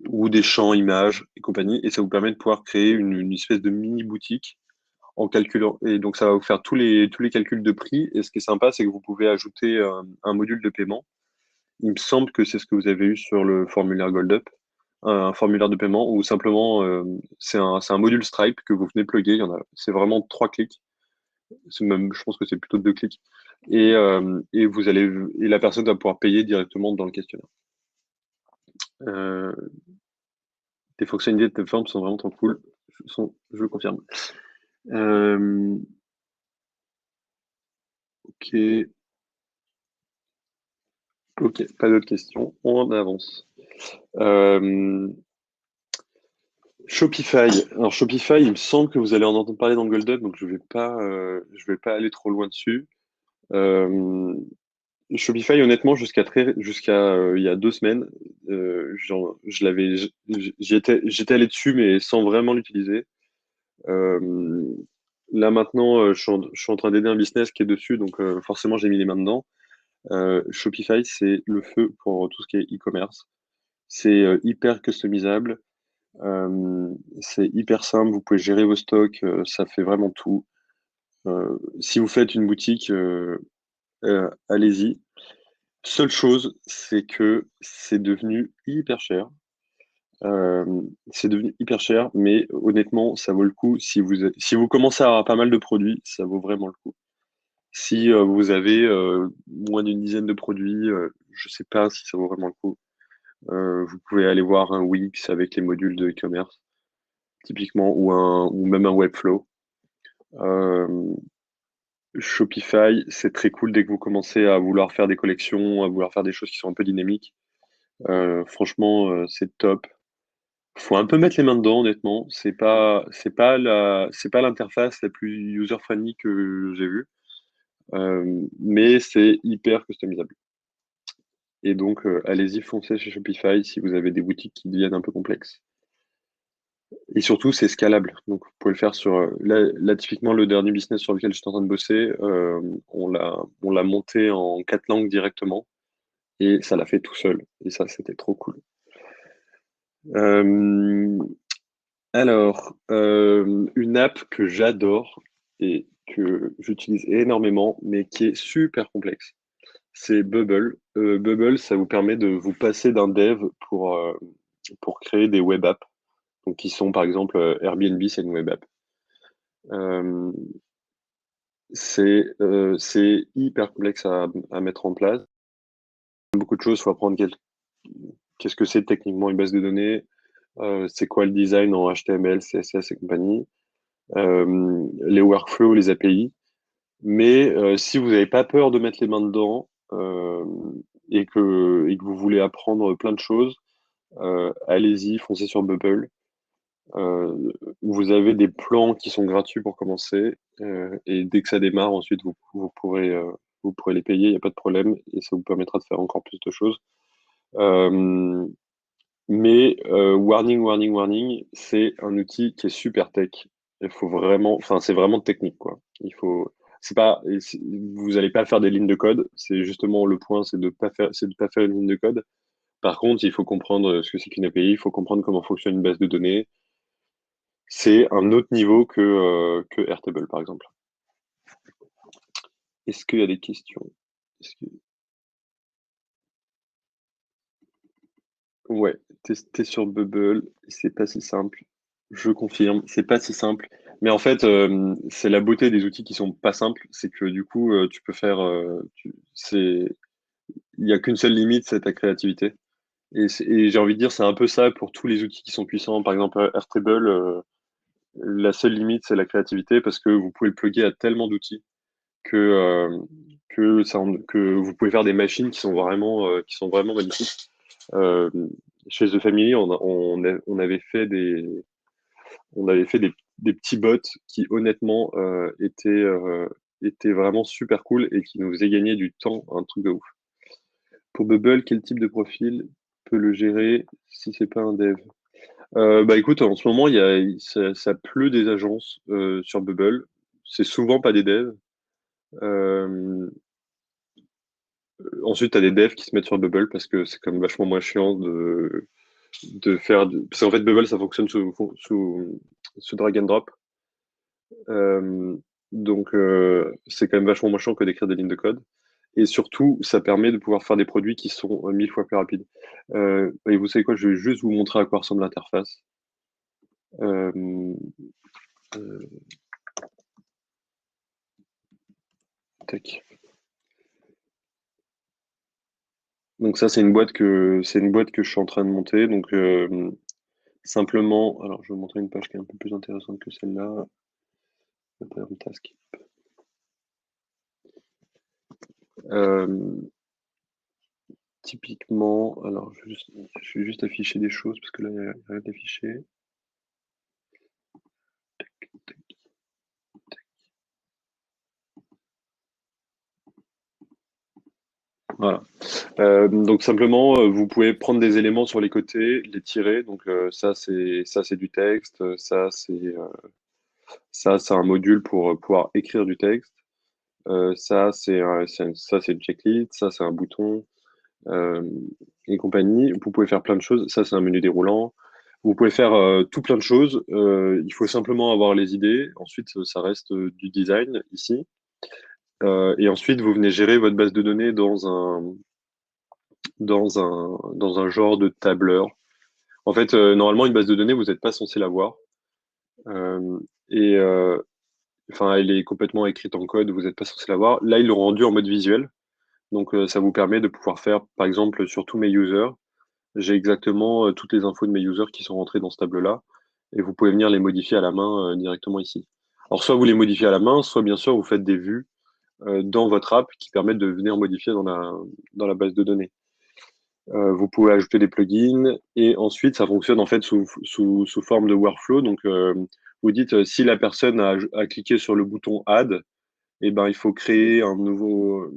ou des champs images et compagnie, et ça vous permet de pouvoir créer une espèce de mini boutique en calculant. Et donc, ça va vous faire tous les calculs de prix. Et ce qui est sympa, c'est que vous pouvez ajouter un module de paiement. Il me semble que c'est ce que vous avez eu sur le formulaire GoldUp, un formulaire de paiement où simplement c'est un module Stripe que vous venez plugger. C'est vraiment 3 clics. Je pense que c'est plutôt 2 clics. Et la personne va pouvoir payer directement dans le questionnaire. Euh, les fonctionnalités de plateforme sont vraiment trop cool. Je confirme. Euh, ok, ok, pas d'autres questions. On avance. Euh, Shopify. Alors Shopify, il me semble que vous allez en entendre parler dans le Golden, donc je vais pas aller trop loin dessus. Euh, Shopify, honnêtement, jusqu'à il y a 2 semaines, j'étais allé dessus, mais sans vraiment l'utiliser. Euh, Là maintenant, je suis en train d'aider un business qui est dessus, donc forcément j'ai mis les mains dedans. Shopify, c'est le feu pour tout ce qui est e-commerce. C'est hyper customisable. C'est hyper simple, vous pouvez gérer vos stocks, ça fait vraiment tout. Si vous faites une boutique, allez-y. Seule chose, c'est que c'est devenu hyper cher. C'est devenu hyper cher, mais honnêtement, ça vaut le coup. Si vous commencez à avoir pas mal de produits, ça vaut vraiment le coup. Si vous avez moins d'une dizaine de produits, je sais pas si ça vaut vraiment le coup. Vous pouvez aller voir un Wix avec les modules de e-commerce, typiquement, ou même un Webflow. Euh, Shopify, c'est très cool dès que vous commencez à vouloir faire des collections, à vouloir faire des choses qui sont un peu dynamiques. Franchement, c'est top. Faut un peu mettre les mains dedans, honnêtement. C'est pas l'interface la plus user-friendly que j'ai vue, mais c'est hyper customisable. Et donc, allez-y, foncez chez Shopify si vous avez des boutiques qui deviennent un peu complexes. Et surtout, c'est scalable. Donc, vous pouvez le faire sur. Là, typiquement, le dernier business sur lequel je suis en train de bosser, on l'a monté en 4 langues directement et ça l'a fait tout seul. Et ça, c'était trop cool. Euh, une app que j'adore et que j'utilise énormément, mais qui est super complexe, c'est Bubble. Bubble, ça vous permet de vous passer d'un dev pour créer des web apps. Donc, qui sont par exemple Airbnb, c'est une web app. Euh, c'est hyper complexe à mettre en place. Beaucoup de choses, il faut apprendre qu'est-ce que c'est techniquement une base de données, c'est quoi le design en HTML, CSS et compagnie, les workflows, les API. Mais si vous n'avez pas peur de mettre les mains dedans et que vous voulez apprendre plein de choses, allez-y, foncez sur Bubble. Euh, Vous avez des plans qui sont gratuits pour commencer et dès que ça démarre, ensuite vous pourrez les payer, il n'y a pas de problème et ça vous permettra de faire encore plus de choses. Euh, mais warning, warning, warning, c'est un outil qui est super tech. Il faut vraiment, enfin, c'est vraiment technique, quoi. C'est pas, vous n'allez pas faire des lignes de code. C'est justement le point, c'est de pas faire une ligne de code. Par contre, il faut comprendre ce que c'est qu'une API, il faut comprendre comment fonctionne une base de données. C'est un autre niveau que Airtable, par exemple. Est-ce qu'il y a des questions? Est-ce que- Ouais, tester sur Bubble, c'est pas si simple. Je confirme, c'est pas si simple. Mais en fait, c'est la beauté des outils qui sont pas simples, c'est que du coup, tu peux faire, il y a qu'une seule limite, c'est ta créativité. Et j'ai envie de dire, c'est un peu ça pour tous les outils qui sont puissants. Par exemple, Airtable, la seule limite, c'est la créativité parce que vous pouvez le plugger à tellement d'outils que, que vous pouvez faire des machines qui sont vraiment magnifiques. Euh, Chez The Family, on avait fait des petits bots qui honnêtement étaient vraiment super cool et qui nous faisaient gagner du temps, un truc de ouf. Pour Bubble, quel type de profil peut le gérer si c'est pas un dev? Bah écoute, en ce moment, ça pleut des agences sur Bubble. C'est souvent pas des devs. Euh, Ensuite, tu as des devs qui se mettent sur Bubble parce que c'est quand même vachement moins chiant de faire. Parce qu'en fait, Bubble, ça fonctionne sous drag and drop. Euh, donc, c'est quand même vachement moins chiant que d'écrire des lignes de code. Et surtout, ça permet de pouvoir faire des produits qui sont 1000 fois plus rapides. Et vous savez quoi, je vais juste vous montrer à quoi ressemble l'interface. Euh, euh, Tac. Donc ça, c'est une boîte que je suis en train de monter. Donc simplement, alors je vais vous montrer une page qui est un peu plus intéressante que celle-là. Task. Euh, Typiquement, alors je vais juste afficher des choses parce que là, il n'y a rien d'affiché. Voilà. Donc simplement, vous pouvez prendre des éléments sur les côtés, les tirer. Donc ça c'est du texte, ça c'est un module pour pouvoir écrire du texte. Ça c'est une checklist, ça c'est un bouton euh, et compagnie. Vous pouvez faire plein de choses. Ça c'est un menu déroulant. Vous pouvez faire tout plein de choses. Il faut simplement avoir les idées. Ensuite, ça reste du design ici. Et ensuite, vous venez gérer votre base de données dans un genre de tableur. En fait, normalement, une base de données, vous n'êtes pas censé l'avoir. Euh, et enfin, elle est complètement écrite en code, vous n'êtes pas censé l'avoir. Là, ils l'ont rendu en mode visuel. Donc, ça vous permet de pouvoir faire, par exemple, sur tous mes users, j'ai exactement toutes les infos de mes users qui sont rentrés dans ce tableau-là. Et vous pouvez venir les modifier à la main directement ici. Alors, soit vous les modifiez à la main, soit bien sûr, vous faites des vues dans votre app qui permettent de venir modifier dans la base de données. Vous pouvez ajouter des plugins et ensuite ça fonctionne en fait sous forme de workflow. Donc vous dites si la personne a cliqué sur le bouton Add, et ben il faut créer un nouveau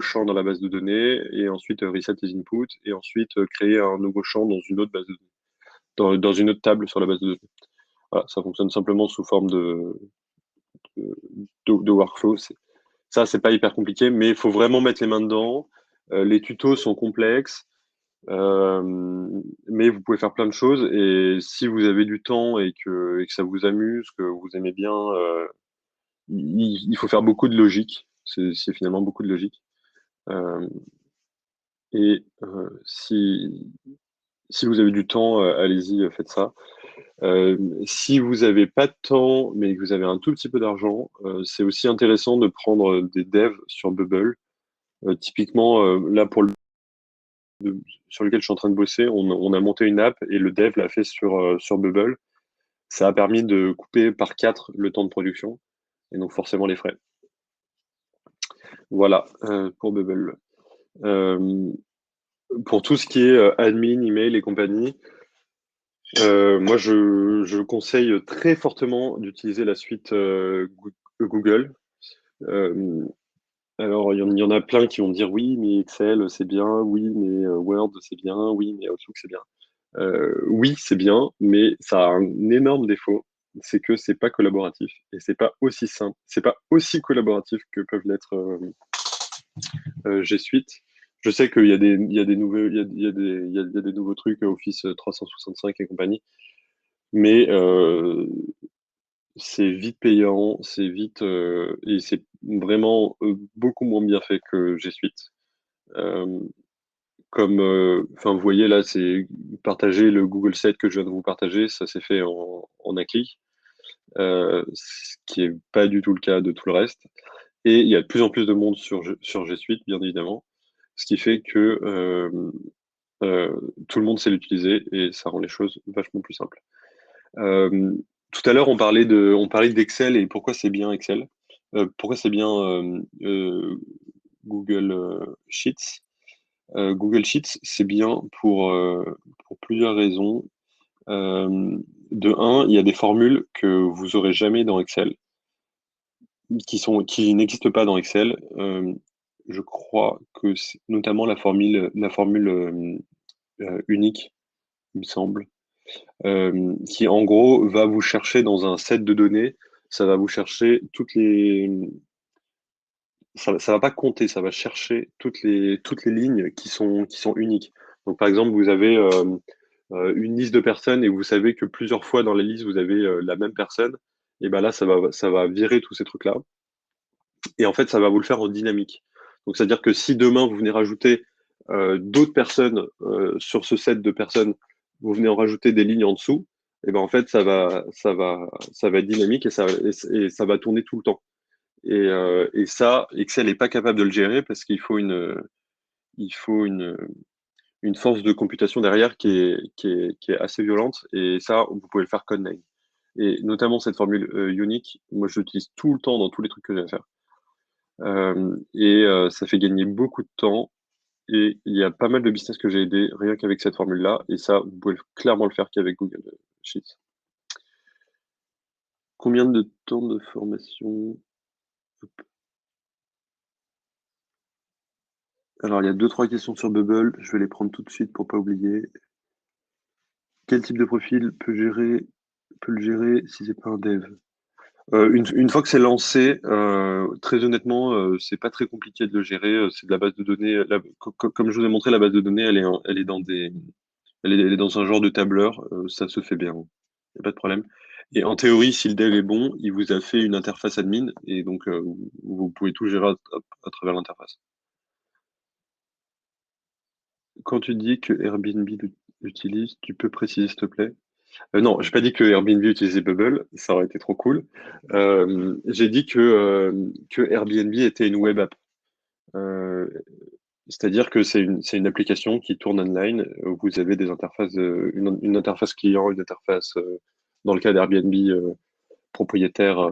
champ dans la base de données et ensuite reset les inputs et ensuite créer un nouveau champ dans une autre base de données, dans une autre table sur la base de données. Voilà, ça fonctionne simplement sous forme de, de workflow. Ça, c'est pas hyper compliqué, mais il faut vraiment mettre les mains dedans. Les tutos sont complexes. Euh, mais vous pouvez faire plein de choses et si vous avez du temps et que ça vous amuse, que vous aimez bien, il faut faire beaucoup de logique. C'est finalement beaucoup de logique. Euh, et si vous avez du temps, allez-y, faites ça. Si vous n'avez pas de temps, mais que vous avez un tout petit peu d'argent, c'est aussi intéressant de prendre des devs sur Bubble. Typiquement, là, sur lequel je suis en train de bosser, on a monté une app et le dev l'a fait sur Bubble. Ça a permis de couper par 4 le temps de production et donc forcément les frais. Voilà pour Bubble. Euh, pour tout ce qui est admin, email et compagnie, moi je conseille très fortement d'utiliser la suite Google. Euh, alors il y en a plein qui vont me dire oui, mais Excel c'est bien, oui, mais Word c'est bien, oui, mais Outlook c'est bien. Oui, c'est bien, mais ça a un énorme défaut, c'est que c'est pas collaboratif et c'est pas aussi simple, c'est pas aussi collaboratif que peuvent l'être G Suite. Je sais qu'il y a des nouveaux, il y a des nouveaux trucs Office 365 et compagnie, mais c'est vite payant, c'est vite et c'est vraiment beaucoup moins bien fait que G Suite. Euh, Enfin, vous voyez là, c'est partager le Google Set que je viens de vous partager, ça s'est fait en un clic, ce qui est pas du tout le cas de tout le reste. Et il y a de plus en plus de monde sur G Suite, bien évidemment, ce qui fait que euh, tout le monde sait l'utiliser et ça rend les choses vachement plus simples. Euh, Tout à l'heure, on parlait d'Excel et pourquoi c'est bien Excel, pourquoi c'est bien Google Sheets. Google Sheets, c'est bien pour plusieurs raisons. Euh, de un, il y a des formules que vous aurez jamais dans Excel, qui n'existent pas dans Excel. Je crois que c'est notamment la formule unique, il me semble, qui en gros va vous chercher dans un set de données, ça va vous chercher ça va pas compter, ça va chercher toutes les lignes qui sont uniques. Donc par exemple, vous avez une liste de personnes et vous savez que plusieurs fois dans la liste vous avez la même personne, et ben là ça va virer tous ces trucs-là. Et en fait, ça va vous le faire en dynamique. Donc, c'est-à-dire que si demain, vous venez rajouter d'autres personnes sur ce set de personnes, vous venez en rajouter des lignes en dessous, et ben en fait, ça va être dynamique et ça va tourner tout le temps. Et ça, Excel n'est pas capable de le gérer parce qu'il faut une force de computation derrière qui est assez violente. Et ça, vous pouvez le faire Code9. Et notamment cette formule unique, moi, je l'utilise tout le temps dans tous les trucs que j'ai à faire. Ça fait gagner beaucoup de temps et il y a pas mal de business que j'ai aidé rien qu'avec cette formule-là et ça, vous pouvez clairement le faire qu'avec Google Sheets. Combien de temps de formation? Alors, il y a deux, trois questions sur Bubble. Je vais les prendre tout de suite pour pas oublier. Quel type de profil peut le gérer si c'est pas un dev? Une fois que c'est lancé, très honnêtement, c'est pas très compliqué de le gérer. C'est de la base de données. Comme je vous ai montré, la base de données, elle est dans un genre de tableur. Ça se fait bien. Il n'y a pas de problème. Et en théorie, si le dev est bon, il vous a fait une interface admin et donc vous pouvez tout gérer à travers l'interface. Quand tu dis que Airbnb l'utilise, tu peux préciser s'il te plaît? Non, j'ai pas dit que Airbnb utilisait Bubble, ça aurait été trop cool. J'ai dit que Airbnb était une web app. Euh, C'est-à-dire que c'est une application qui tourne online, où vous avez des interfaces, une interface client, une interface, dans le cas d'Airbnb, propriétaire.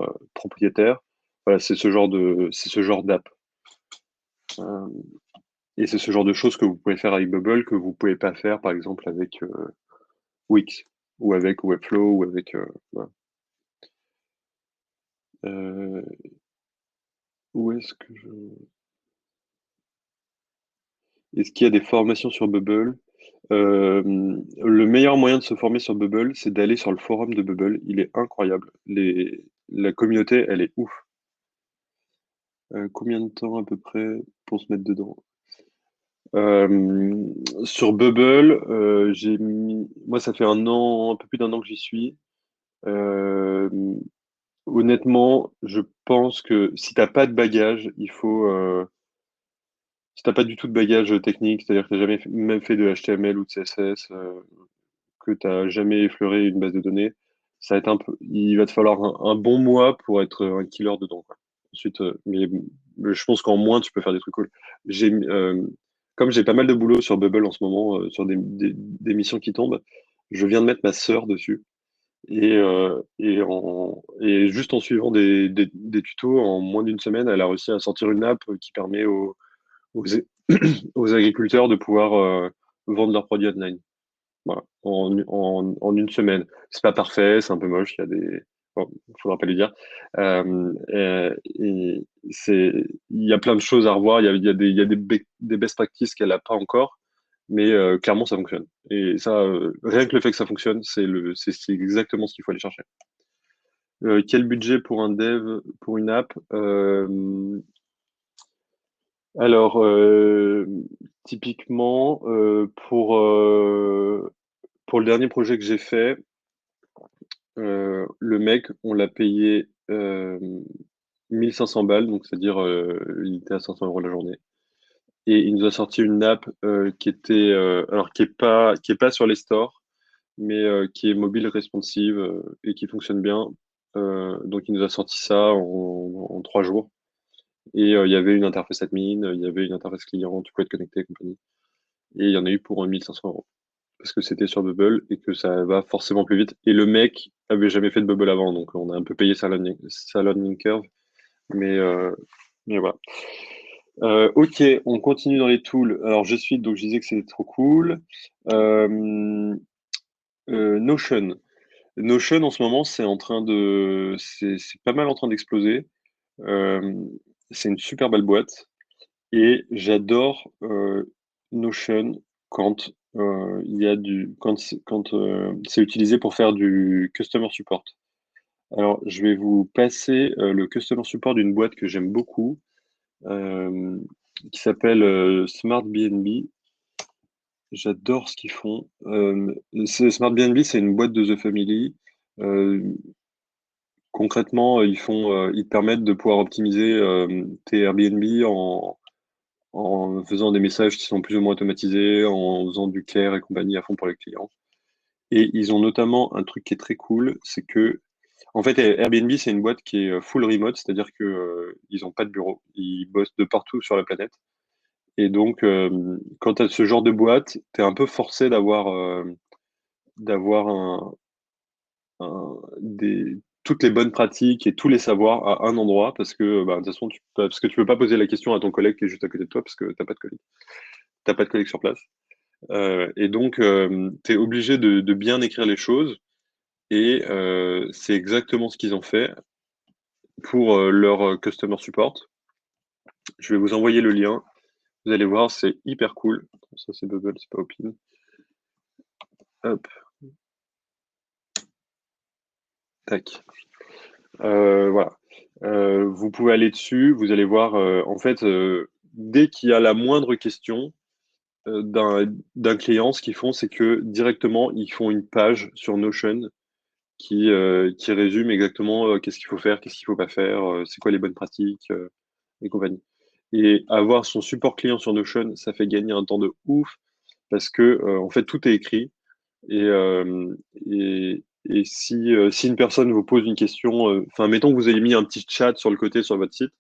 Voilà, c'est ce genre d'app. Euh, et c'est ce genre de choses que vous pouvez faire avec Bubble que vous pouvez pas faire, par exemple, avec Wix ou avec Webflow ou avec. Voilà. Euh, Où est-ce que je... Est-ce qu'il y a des formations sur Bubble? Euh, le meilleur moyen de se former sur Bubble, c'est d'aller sur le forum de Bubble. Il est incroyable. La communauté, elle est ouf. Combien de temps à peu près pour se mettre dedans? Sur Bubble, moi, ça fait un peu plus d'un an que j'y suis. Euh, Honnêtement, je pense que si t'as pas de bagage, si t'as pas du tout de bagage technique, c'est-à-dire que t'as jamais même fait de HTML ou de CSS, que t'as jamais effleuré une base de données, il va te falloir un bon mois pour être un killer dedans, quoi. Ensuite, mais je pense qu'en moins, tu peux faire des trucs cool. Comme j'ai pas mal de boulot sur Bubble en ce moment, sur des missions qui tombent, je viens de mettre ma sœur dessus. Et juste en suivant des tutos, en moins d'une semaine, elle a réussi à sortir une app qui permet aux, aux agriculteurs de pouvoir vendre leurs produits online. Voilà, en une semaine. C'est pas parfait, c'est un peu moche, il y a des. Bon, faudra pas lui dire. Et il y a plein de choses à revoir, il y a des best practices qu'elle n'a pas encore, mais clairement ça fonctionne. Et ça, rien que le fait que ça fonctionne, c'est exactement ce qu'il faut aller chercher. Quel budget pour un dev, pour une app? Alors, typiquement, pour le dernier projet que j'ai fait, le mec, on l'a payé 1500 balles, donc c'est-à-dire il était à 500 € la journée. Et il nous a sorti une app alors qui est pas sur les stores, mais qui est mobile responsive et qui fonctionne bien. Donc il nous a sorti ça en 3 jours. Et il y avait une interface admin, il y avait une interface client, tu pouvais te connecter et compagnie. Et il y en a eu pour 1500 € parce que c'était sur Bubble et que ça va forcément plus vite. Et le mec avait jamais fait de Bubble avant, donc on a un peu payé sa learning curve, mais voilà. Ok, on continue dans les tools. Alors, donc je disais que c'était trop cool. Euh, Notion. Notion, en ce moment, c'est pas mal en train d'exploser. Euh, c'est une super belle boîte. Et j'adore Notion quand il y a quand c'est utilisé pour faire du customer support. Alors, je vais vous passer le customer support d'une boîte que j'aime beaucoup, euh, qui s'appelle Smart BNB. J'adore ce qu'ils font. Smart BNB, c'est une boîte de The Family. Euh, Concrètement, ils te permettent de pouvoir optimiser tes Airbnb en faisant des messages qui sont plus ou moins automatisés, en faisant du clair et compagnie à fond pour les clients. Et ils ont notamment un truc qui est très cool, c'est que, en fait, Airbnb, c'est une boîte qui est full remote, c'est-à-dire que ils n'ont pas de bureau. Ils bossent de partout sur la planète. Et donc, quand tu as ce genre de boîte, tu es un peu forcé d'avoir toutes les bonnes pratiques et tous les savoirs à un endroit parce que, bah, de toute façon, parce que tu peux pas poser la question à ton collègue qui est juste à côté de toi parce que t'as pas de collègue. T'as pas de collègue sur place. Et donc, tu es obligé de bien écrire les choses et c'est exactement ce qu'ils ont fait pour leur customer support. Je vais vous envoyer le lien. Vous allez voir, c'est hyper cool. Ça, c'est Bubble, c'est pas Opin. Hop, tac. Voilà. Vous pouvez aller dessus, vous allez voir, en fait, dès qu'il y a la moindre question d'un client, ce qu'ils font, c'est que directement, ils font une page sur Notion qui résume exactement qu'est-ce qu'il faut faire, qu'est-ce qu'il faut pas faire, c'est quoi les bonnes pratiques et compagnie. Et avoir son support client sur Notion, ça fait gagner un temps de ouf parce que en fait tout est écrit et si une personne vous pose une question, enfin mettons que vous ayez mis un petit chat sur le côté sur votre site,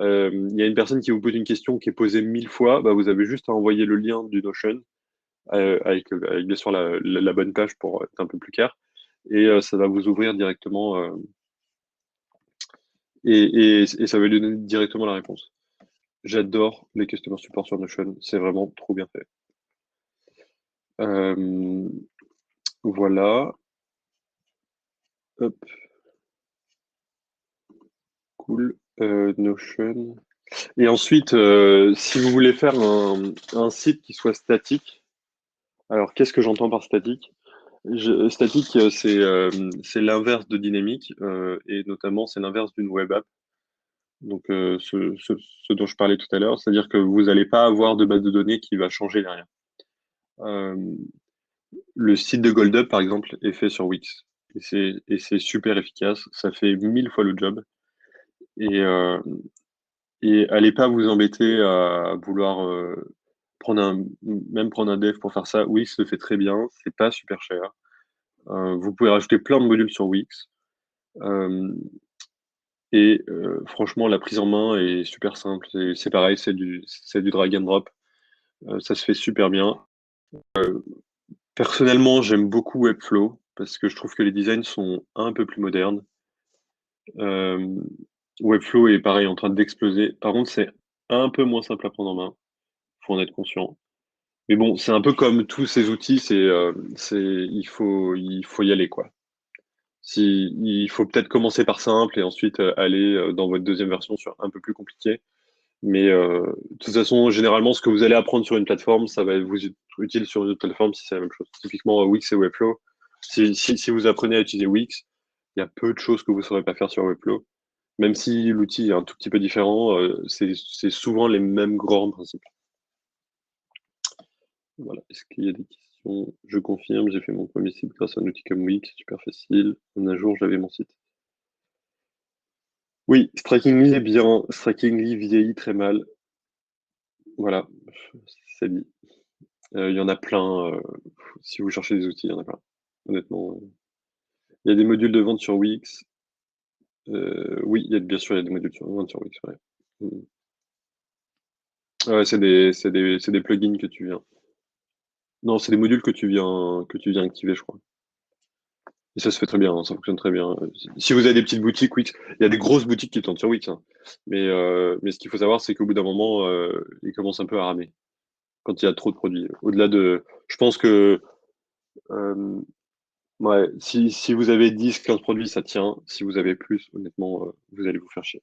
il y a une personne qui vous pose une question qui est posée 1000 fois, bah, vous avez juste à envoyer le lien du Notion avec bien sûr la bonne page pour être un peu plus clair et ça va vous ouvrir directement et ça va lui donner directement la réponse. J'adore les customer support sur Notion, c'est vraiment trop bien fait. Euh, voilà, hop, cool. Notion. Et ensuite, si vous voulez faire un site qui soit statique, alors qu'est-ce que j'entends par statique? Statique, c'est l'inverse de dynamique, et notamment c'est l'inverse d'une web app. Donc, ce dont je parlais tout à l'heure, c'est-à-dire que vous n'allez pas avoir de base de données qui va changer derrière. Euh, le site de GoldUp, par exemple, est fait sur Wix. Et c'est super efficace. Ça fait 1000 fois le job. Et, euh, et allez pas vous embêter à vouloir même prendre un dev pour faire ça. Wix le fait très bien. C'est pas super cher. Vous pouvez rajouter plein de modules sur Wix. Euh, et franchement, la prise en main est super simple. C'est pareil, c'est du drag and drop. Ça se fait super bien. Personnellement, j'aime beaucoup Webflow parce que je trouve que les designs sont un peu plus modernes. Euh, Webflow est pareil en train d'exploser. Par contre, c'est un peu moins simple à prendre en main. Faut en être conscient. Mais bon, c'est un peu comme tous ces outils, il faut y aller, quoi. Il faut peut-être commencer par simple et ensuite aller dans votre deuxième version sur un peu plus compliqué. Mais de toute façon, généralement, ce que vous allez apprendre sur une plateforme, ça va vous être utile sur une autre plateforme si c'est la même chose. Typiquement, Wix et Webflow. Si vous apprenez à utiliser Wix, il y a peu de choses que vous ne saurez pas faire sur Webflow. Même si l'outil est un tout petit peu différent, c'est souvent les mêmes grands principes. Voilà. Est-ce qu'il y a des questions? Je confirme, j'ai fait mon premier site grâce à un outil comme Wix, super facile. Un jour, j'avais mon site. Oui, Strikingly est bien. Strikingly vieillit très mal. Voilà, c'est dit. Il y en a plein. Si vous cherchez des outils, il y en a plein. Honnêtement, il y a des modules de vente sur Wix. Oui, bien sûr, il y a des modules de vente sur Wix. Ouais. Mm. Ouais, c'est des plugins que tu viens. Non, c'est des modules que tu viens activer, je crois. Et ça se fait très bien, hein, ça fonctionne très bien. Si vous avez des petites boutiques Wix, il y a des grosses boutiques qui tournent sur Wix, hein. Mais ce qu'il faut savoir, c'est qu'au bout d'un moment, ils commencent un peu à ramer quand il y a trop de produits. Je pense que euh, ouais, si vous avez 10, 15 produits, ça tient. Si vous avez plus, honnêtement, vous allez vous faire chier.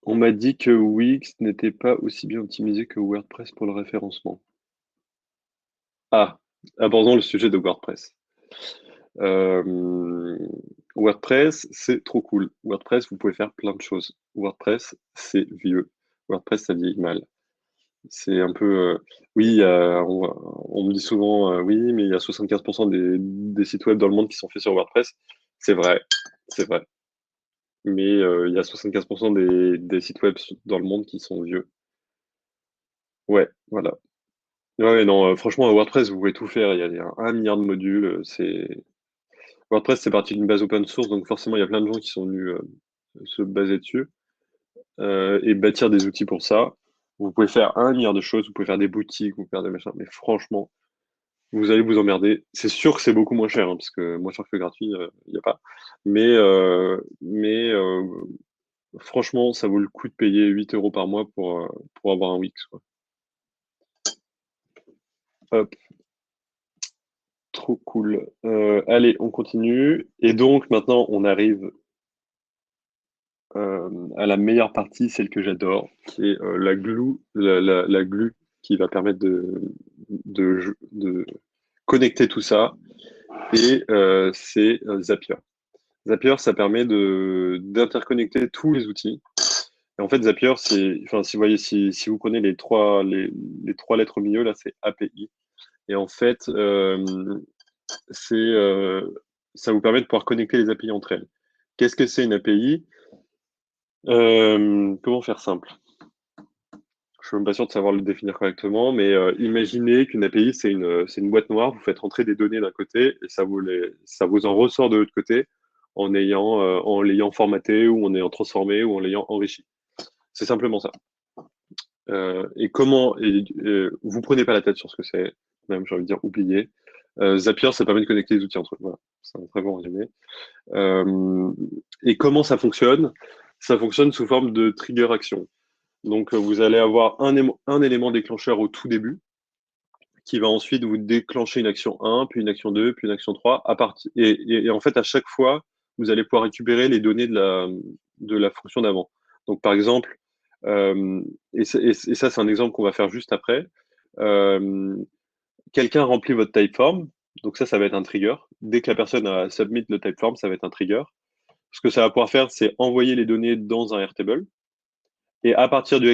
On m'a dit que Wix n'était pas aussi bien optimisé que WordPress pour le référencement. Ah, abordons le sujet de WordPress. Euh, WordPress, c'est trop cool. WordPress, vous pouvez faire plein de choses. WordPress, c'est vieux. WordPress, ça vieillit mal. C'est un peu. Oui, on me dit souvent, oui, mais il y a 75% des sites web dans le monde qui sont faits sur WordPress. C'est vrai, c'est vrai. Mais il y a 75% des sites web dans le monde qui sont vieux. Ouais, voilà. Ouais, ouais, non, franchement, WordPress, vous pouvez tout faire. Il y a 1 milliard de modules. WordPress, c'est parti d'une base open source, donc forcément, il y a plein de gens qui sont venus se baser dessus et bâtir des outils pour ça. Vous pouvez faire 1 milliard de choses. Vous pouvez faire des boutiques, vous pouvez faire des machins. Mais franchement, vous allez vous emmerder. C'est sûr que c'est beaucoup moins cher, hein, parce que moins cher que gratuit, il n'y a pas. Mais franchement, ça vaut le coup de payer 8 euros par mois pour avoir un Wix, quoi. Hop, trop cool. Allez, on continue. Et donc, maintenant, on arrive à la meilleure partie, celle que j'adore, qui est la glue qui va permettre de connecter tout ça. Et c'est Zapier. Zapier, ça permet d'interconnecter tous les outils. Et en fait, Zapier, enfin, si vous voyez, si vous prenez les trois lettres au milieu, là, c'est API. Et en fait, c'est, ça vous permet de pouvoir connecter les API entre elles. Qu'est-ce que c'est une API? Comment faire simple? Je suis même pas sûr de savoir le définir correctement, mais imaginez qu'une API, c'est une boîte noire, vous faites rentrer des données d'un côté et ça vous en ressort de l'autre côté en l'ayant formaté ou en ayant transformé ou en l'ayant enrichi. C'est simplement ça. Vous prenez pas la tête sur ce que c'est, même j'ai envie de dire oubliez. Zapier, ça permet de connecter les outils entre eux. Voilà, c'est un très bon résumé. Euh, et comment ça fonctionne? Ça fonctionne sous forme de trigger action. Donc, vous allez avoir un élément déclencheur au tout début qui va ensuite vous déclencher une action 1, puis une action 2, puis une action 3. Et en fait, à chaque fois, vous allez pouvoir récupérer les données de la fonction d'avant. Donc, par exemple, et ça, c'est un exemple qu'on va faire juste après. Euh, Quelqu'un remplit votre typeform. Donc, ça va être un trigger. Dès que la personne a submit le typeform, ça va être un trigger. Ce que ça va pouvoir faire, c'est envoyer les données dans un Airtable. Et à partir du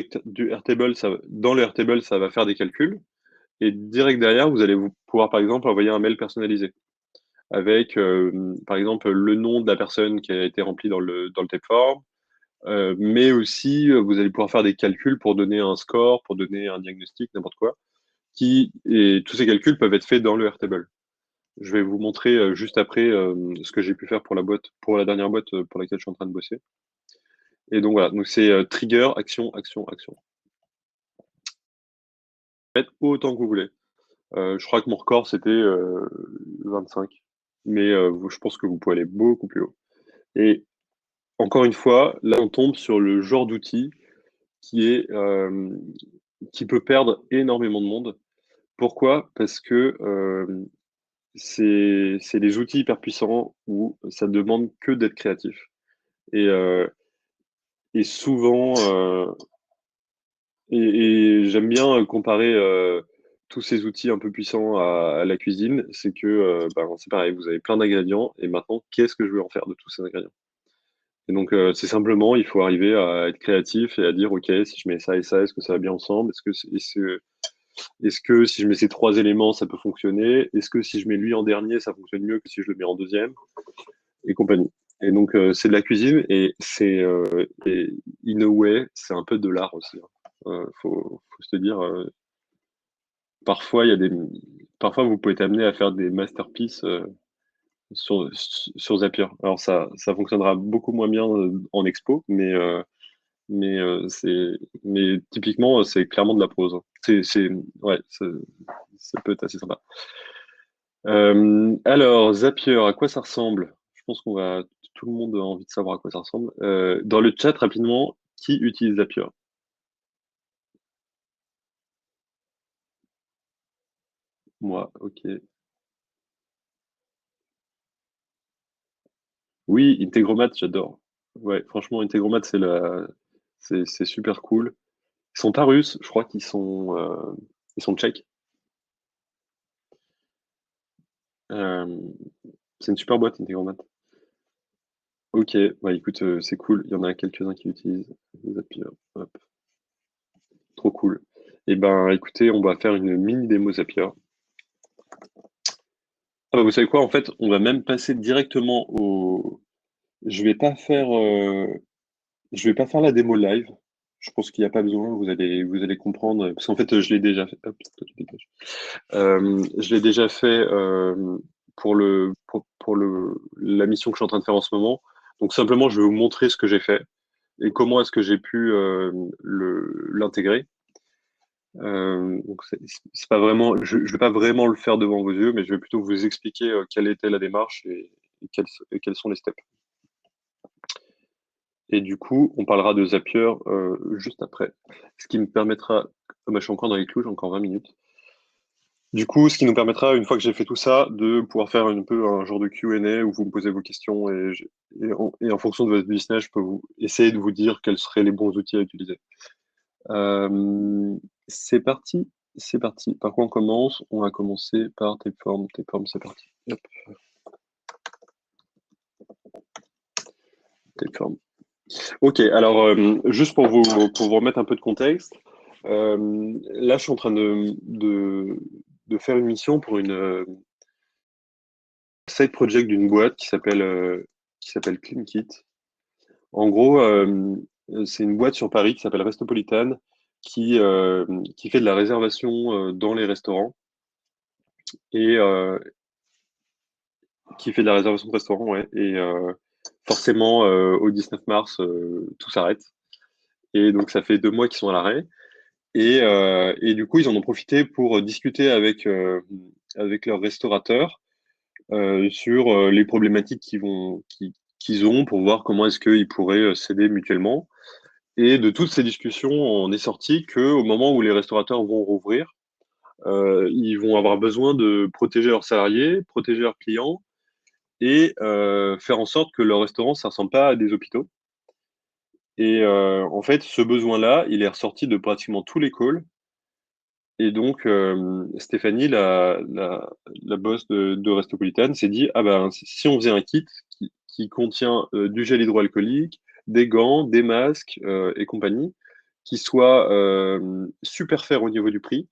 Airtable, dans le Airtable, ça va faire des calculs. Et direct derrière, vous allez pouvoir, par exemple, envoyer un mail personnalisé avec, par exemple, le nom de la personne qui a été remplie dans le Typeform, mais aussi, vous allez pouvoir faire des calculs pour donner un score, pour donner un diagnostic, n'importe quoi. Et tous ces calculs peuvent être faits dans le Airtable. Je vais vous montrer juste après ce que j'ai pu faire pour la dernière boîte pour laquelle je suis en train de bosser. Et donc voilà, donc c'est trigger, action, action, action. Faites autant que vous voulez. Je crois que mon record, c'était 25. Mais je pense que vous pouvez aller beaucoup plus haut. Et encore une fois, là, on tombe sur le genre d'outil qui peut perdre énormément de monde. Pourquoi? Parce que c'est des outils hyper puissants où ça demande que d'être créatif. Et, euh, et souvent, et j'aime bien comparer tous ces outils un peu puissants à la cuisine. C'est que c'est pareil, vous avez plein d'ingrédients et maintenant, qu'est-ce que je veux en faire de tous ces ingrédients? Et donc, c'est simplement, il faut arriver à être créatif et à dire, OK, si je mets ça et ça, est-ce que ça va bien ensemble? Est-ce que si je mets ces trois éléments, ça peut fonctionner? Est-ce que si je mets lui en dernier, ça fonctionne mieux que si je le mets en deuxième? Et compagnie. Et donc, c'est de la cuisine et in a way, c'est un peu de l'art aussi, hein. Faut se dire, parfois, parfois, vous pouvez être amené à faire des masterpieces sur Zapier. Alors, ça fonctionnera beaucoup moins bien en expo, mais, mais typiquement, c'est clairement de la prose, hein. Ouais, ça peut être assez sympa. Alors, Zapier, à quoi ça ressemble? Je pense tout le monde a envie de savoir à quoi ça ressemble. Dans le chat, rapidement, qui utilise Zapier? Moi, ok. Oui, Integromat, j'adore. Ouais, franchement, Integromat, c'est la. C'est super cool. Ils sont pas russes, je crois ils sont tchèques. Euh, c'est une super boîte, Integromat. Ok, bah écoute, c'est cool. Il y en a quelques-uns qui utilisent Zapier. Hop, trop cool. Et ben, écoutez, on va faire une mini démo Zapier. Ah bah, vous savez quoi, en fait, on va même passer directement au. Je vais pas faire, je vais pas faire la démo live. Je pense qu'il n'y a pas besoin. Vous allez comprendre, parce qu'en fait, je l'ai déjà fait. Hop, toi, tu dépêches. Je l'ai déjà fait pour la mission que je suis en train de faire en ce moment. Donc simplement, je vais vous montrer ce que j'ai fait et comment est-ce que j'ai pu l'intégrer. Donc c'est pas vraiment, je vais pas vraiment le faire devant vos yeux, mais je vais plutôt vous expliquer quelle était la démarche et quels sont les steps. Et du coup, on parlera de Zapier juste après, ce qui me permettra, bah, je suis encore dans les clous, j'ai encore 20 minutes. Du coup, ce qui nous permettra, une fois que j'ai fait tout ça, de pouvoir faire un peu un genre de Q&A où vous me posez vos questions et en fonction de votre business, je peux vous essayer de vous dire quels seraient les bons outils à utiliser. Euh, c'est parti, c'est parti. Par quoi on commence? On va commencer par Tapeform. Tapeform, c'est parti. Hop, Tapeform. Ok, alors juste pour vous remettre un peu de contexte, là je suis en train de faire une mission pour une side project d'une boîte qui s'appelle CleanKit. En gros, c'est une boîte sur Paris qui s'appelle Restopolitan qui fait de la réservation dans les restaurants et qui fait de la réservation de restaurants, ouais. Et forcément, au 19 mars, tout s'arrête. Et donc, ça fait 2 mois qu'ils sont à l'arrêt. Et du coup, ils en ont profité pour discuter avec leurs restaurateurs sur les problématiques qu'ils ont pour voir comment est-ce qu'ils pourraient s'aider mutuellement. Et de toutes ces discussions, on est sorti qu'au moment où les restaurateurs vont rouvrir, ils vont avoir besoin de protéger leurs salariés, protéger leurs clients et faire en sorte que leur restaurant, ça ne ressemble pas à des hôpitaux. Et en fait, ce besoin-là, il est ressorti de pratiquement tous les calls. Et donc, Stéphanie, la boss de Restopolitan, s'est dit, ah ben, si on faisait un kit qui contient du gel hydroalcoolique, des gants, des masques et compagnie, qui soit super fair au niveau du prix,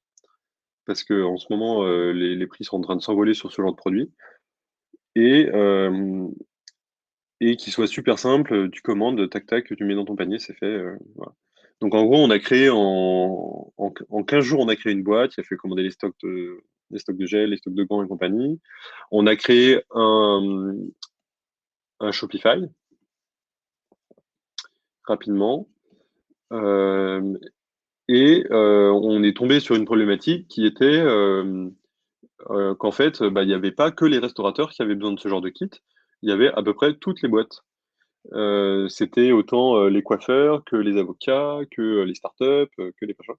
parce que en ce moment, les prix sont en train de s'envoler sur ce genre de produit, et, euh, et qui soit super simple, tu commandes, tac tac, tu mets dans ton panier, c'est fait. Voilà. Donc en gros, on a créé en 15 jours, on a créé une boîte, il a fait commander les stocks de gel, les stocks de gants et compagnie. On a créé un Shopify rapidement. Euh, on est tombé sur une problématique qui était qu'en fait, bah, il n'y avait pas que les restaurateurs qui avaient besoin de ce genre de kit, il y avait à peu près toutes les boîtes. C'était autant les coiffeurs que les avocats, que les startups, que les machins.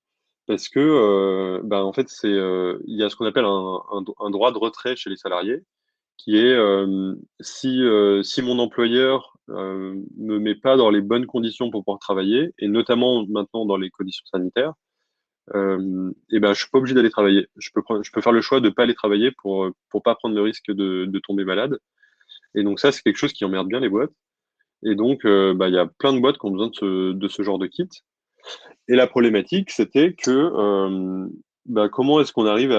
Parce que, bah, en fait, il y a ce qu'on appelle un droit de retrait chez les salariés, qui est si mon employeur me met pas dans les bonnes conditions pour pouvoir travailler, et notamment maintenant dans les conditions sanitaires, et ben, je suis pas obligé d'aller travailler. Je peux faire le choix de pas aller travailler pour pas prendre le risque de tomber malade. Et donc ça, c'est quelque chose qui emmerde bien les boîtes. Et donc, bah, il y a plein de boîtes qui ont besoin de ce genre de kit. Et la problématique, c'était que bah, comment est-ce qu'on arrive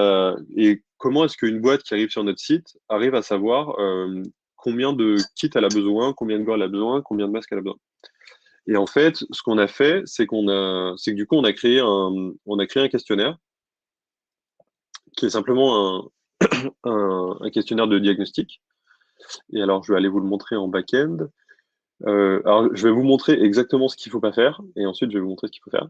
et comment est-ce qu'une boîte qui arrive sur notre site arrive à savoir combien de kits elle a besoin, combien de gants elle a besoin, combien de masques elle a besoin. Et en fait, ce qu'on a fait, c'est que du coup, on a créé un questionnaire qui est simplement un questionnaire de diagnostic. Et alors, je vais aller vous le montrer en back-end. Alors, je vais vous montrer exactement ce qu'il ne faut pas faire, et ensuite, je vais vous montrer ce qu'il faut faire.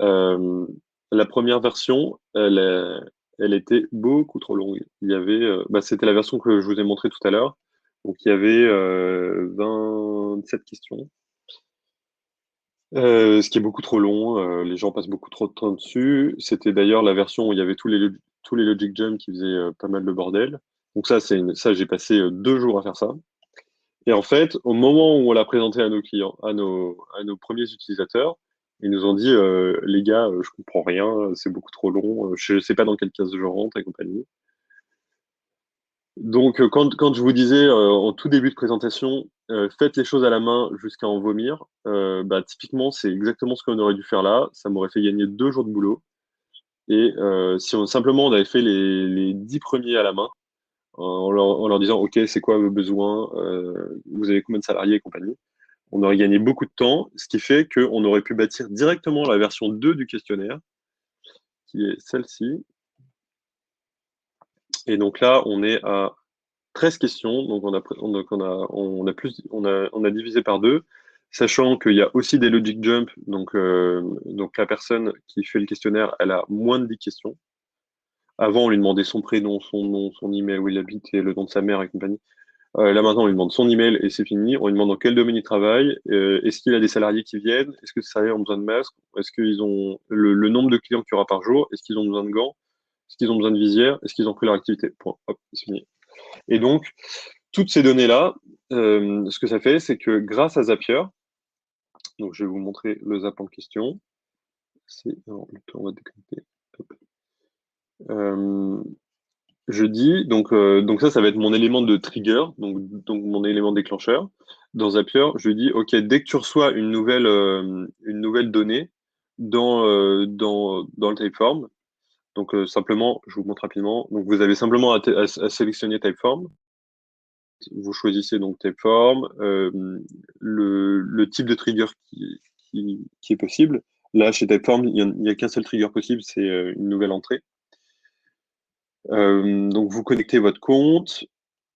Euh, la première version, elle était beaucoup trop longue. Bah, c'était la version que je vous ai montrée tout à l'heure. Donc, il y avait 27 questions, ce qui est beaucoup trop long. Les gens passent beaucoup trop de temps dessus. C'était d'ailleurs la version où il y avait tous les Logic Jump qui faisaient pas mal de bordel. Donc ça, j'ai passé 2 jours à faire ça. Et en fait, au moment où on l'a présenté à nos clients, à nos premiers utilisateurs, Ils nous ont dit, les gars, je comprends rien, c'est beaucoup trop long, je sais pas dans quelle case je rentre et compagnie. Donc, quand je vous disais en tout début de présentation, faites les choses à la main jusqu'à en vomir, bah, typiquement, c'est exactement ce qu'on aurait dû faire là. Ça m'aurait fait gagner 2 jours de boulot. Et si simplement on avait fait les 10 premiers à la main, en leur disant, OK, c'est quoi vos besoins, vous avez combien de salariés et compagnie, on aurait gagné beaucoup de temps, ce qui fait qu'on aurait pu bâtir directement la version 2 du questionnaire, qui est celle-ci. Et donc là, on est à 13 questions, donc on a divisé par deux, sachant qu'il y a aussi des logic jump, donc la personne qui fait le questionnaire, elle a moins de 10 questions. Avant, on lui demandait son prénom, son nom, son email, où il habite, et le nom de sa mère et compagnie. Là maintenant, on lui demande son email et c'est fini. On lui demande dans quel domaine il travaille, est-ce qu'il a des salariés qui viennent, est-ce que ces salariés ont besoin de masques, est-ce qu'ils ont le nombre de clients qu'il y aura par jour, est-ce qu'ils ont besoin de gants, est-ce qu'ils ont besoin de visière, est-ce qu'ils ont pris leur activité. Point. Hop, c'est fini. Et donc, toutes ces données-là, ce que ça fait, c'est que grâce à Zapier, donc je vais vous montrer le Zap en question. Alors, on va déconnecter. Hop. Je dis, donc ça va être mon élément de trigger, donc mon élément déclencheur. Dans Zapier, je dis, OK, dès que tu reçois une nouvelle donnée dans le Typeform, donc simplement, je vous montre rapidement. Donc vous avez simplement à sélectionner Typeform. Vous choisissez donc Typeform, le type de trigger qui est possible. Là, chez Typeform, il n'y a qu'un seul trigger possible, c'est une nouvelle entrée. Donc vous connectez votre compte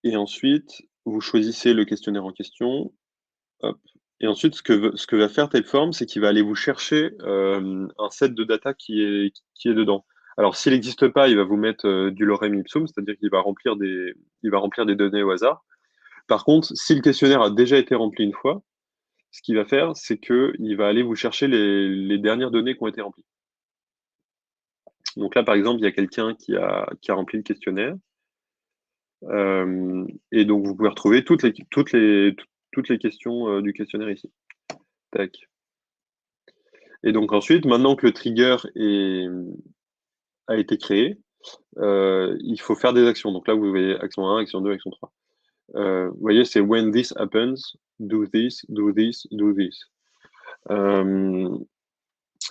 et ensuite vous choisissez le questionnaire en question. Hop. Et ensuite, ce que va faire Typeform, c'est qu'il va aller vous chercher un set de data qui est dedans. Alors s'il n'existe pas, il va vous mettre du lorem ipsum, c'est-à-dire qu'il va il va remplir des données au hasard. Par contre, si le questionnaire a déjà été rempli une fois, ce qu'il va faire, c'est qu'il va aller vous chercher les dernières données qui ont été remplies. Donc là, par exemple, il y a quelqu'un qui a rempli le questionnaire. Et donc, vous pouvez retrouver toutes les questions du questionnaire ici. Tac. Et donc ensuite, maintenant que le trigger a été créé, il faut faire des actions. Donc là, vous voyez action 1, action 2, action 3. Vous voyez, c'est when this happens, do this, do this, do this.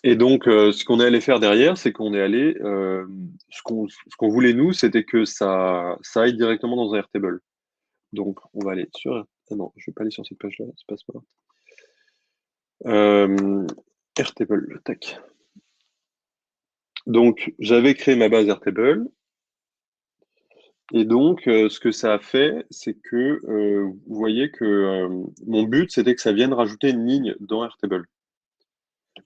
Et donc, ce qu'on est allé faire derrière, c'est qu'on est allé, ce qu'on voulait nous, c'était que ça aille directement dans un Airtable. Donc, on va aller sur. Ah non, je vais pas aller sur cette page-là, c'est pas smart. Airtable, tac. Donc, j'avais créé ma base Airtable. Et donc, ce que ça a fait, c'est que vous voyez que mon but, c'était que ça vienne rajouter une ligne dans Airtable.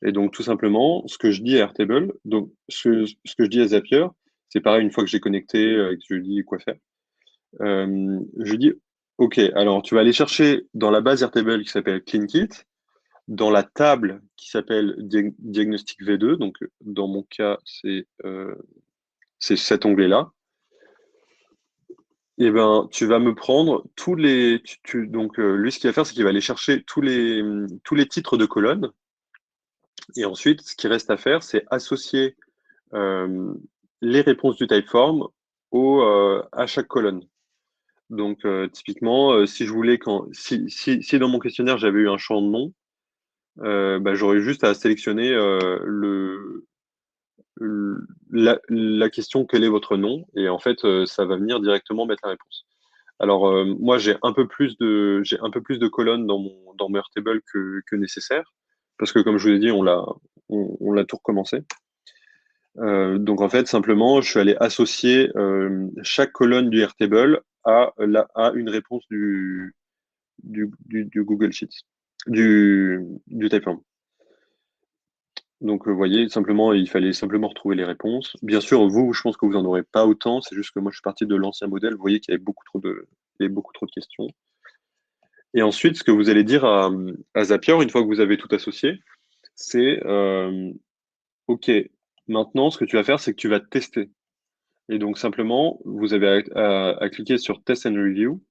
Et donc, tout simplement, ce que je dis à Airtable, donc ce que je dis à Zapier, c'est pareil, une fois que j'ai connecté et que je lui dis quoi faire, je dis, OK, alors tu vas aller chercher dans la base Airtable qui s'appelle CleanKit, dans la table qui s'appelle Diagnostic V2, donc dans mon cas, c'est cet onglet-là. Et ben, tu vas me prendre tous les. Donc, lui, ce qu'il va faire, c'est qu'il va aller chercher tous les titres de colonnes. Et ensuite, ce qui reste à faire, c'est associer les réponses du Typeform à chaque colonne. Donc, typiquement, si je voulais si dans mon questionnaire j'avais eu un champ de nom, bah, j'aurais juste à sélectionner la question quel est votre nom et en fait ça va venir directement mettre la réponse. Alors moi j'ai un peu plus de colonnes dans mon Airtable que nécessaire parce que comme je vous l'ai dit on l'a tout recommencé. Donc en fait simplement je suis allé associer chaque colonne du Airtable à une réponse du Google Sheets du Typeform. Donc, vous voyez, simplement, il fallait simplement retrouver les réponses. Bien sûr, vous, je pense que vous n'en aurez pas autant. C'est juste que moi, je suis parti de l'ancien modèle. Vous voyez qu'il y avait il y avait beaucoup trop de questions. Et ensuite, ce que vous allez dire à Zapier, une fois que vous avez tout associé, c'est OK, maintenant, ce que tu vas faire, c'est que tu vas tester. Et donc, simplement, vous avez à cliquer sur Test and Review.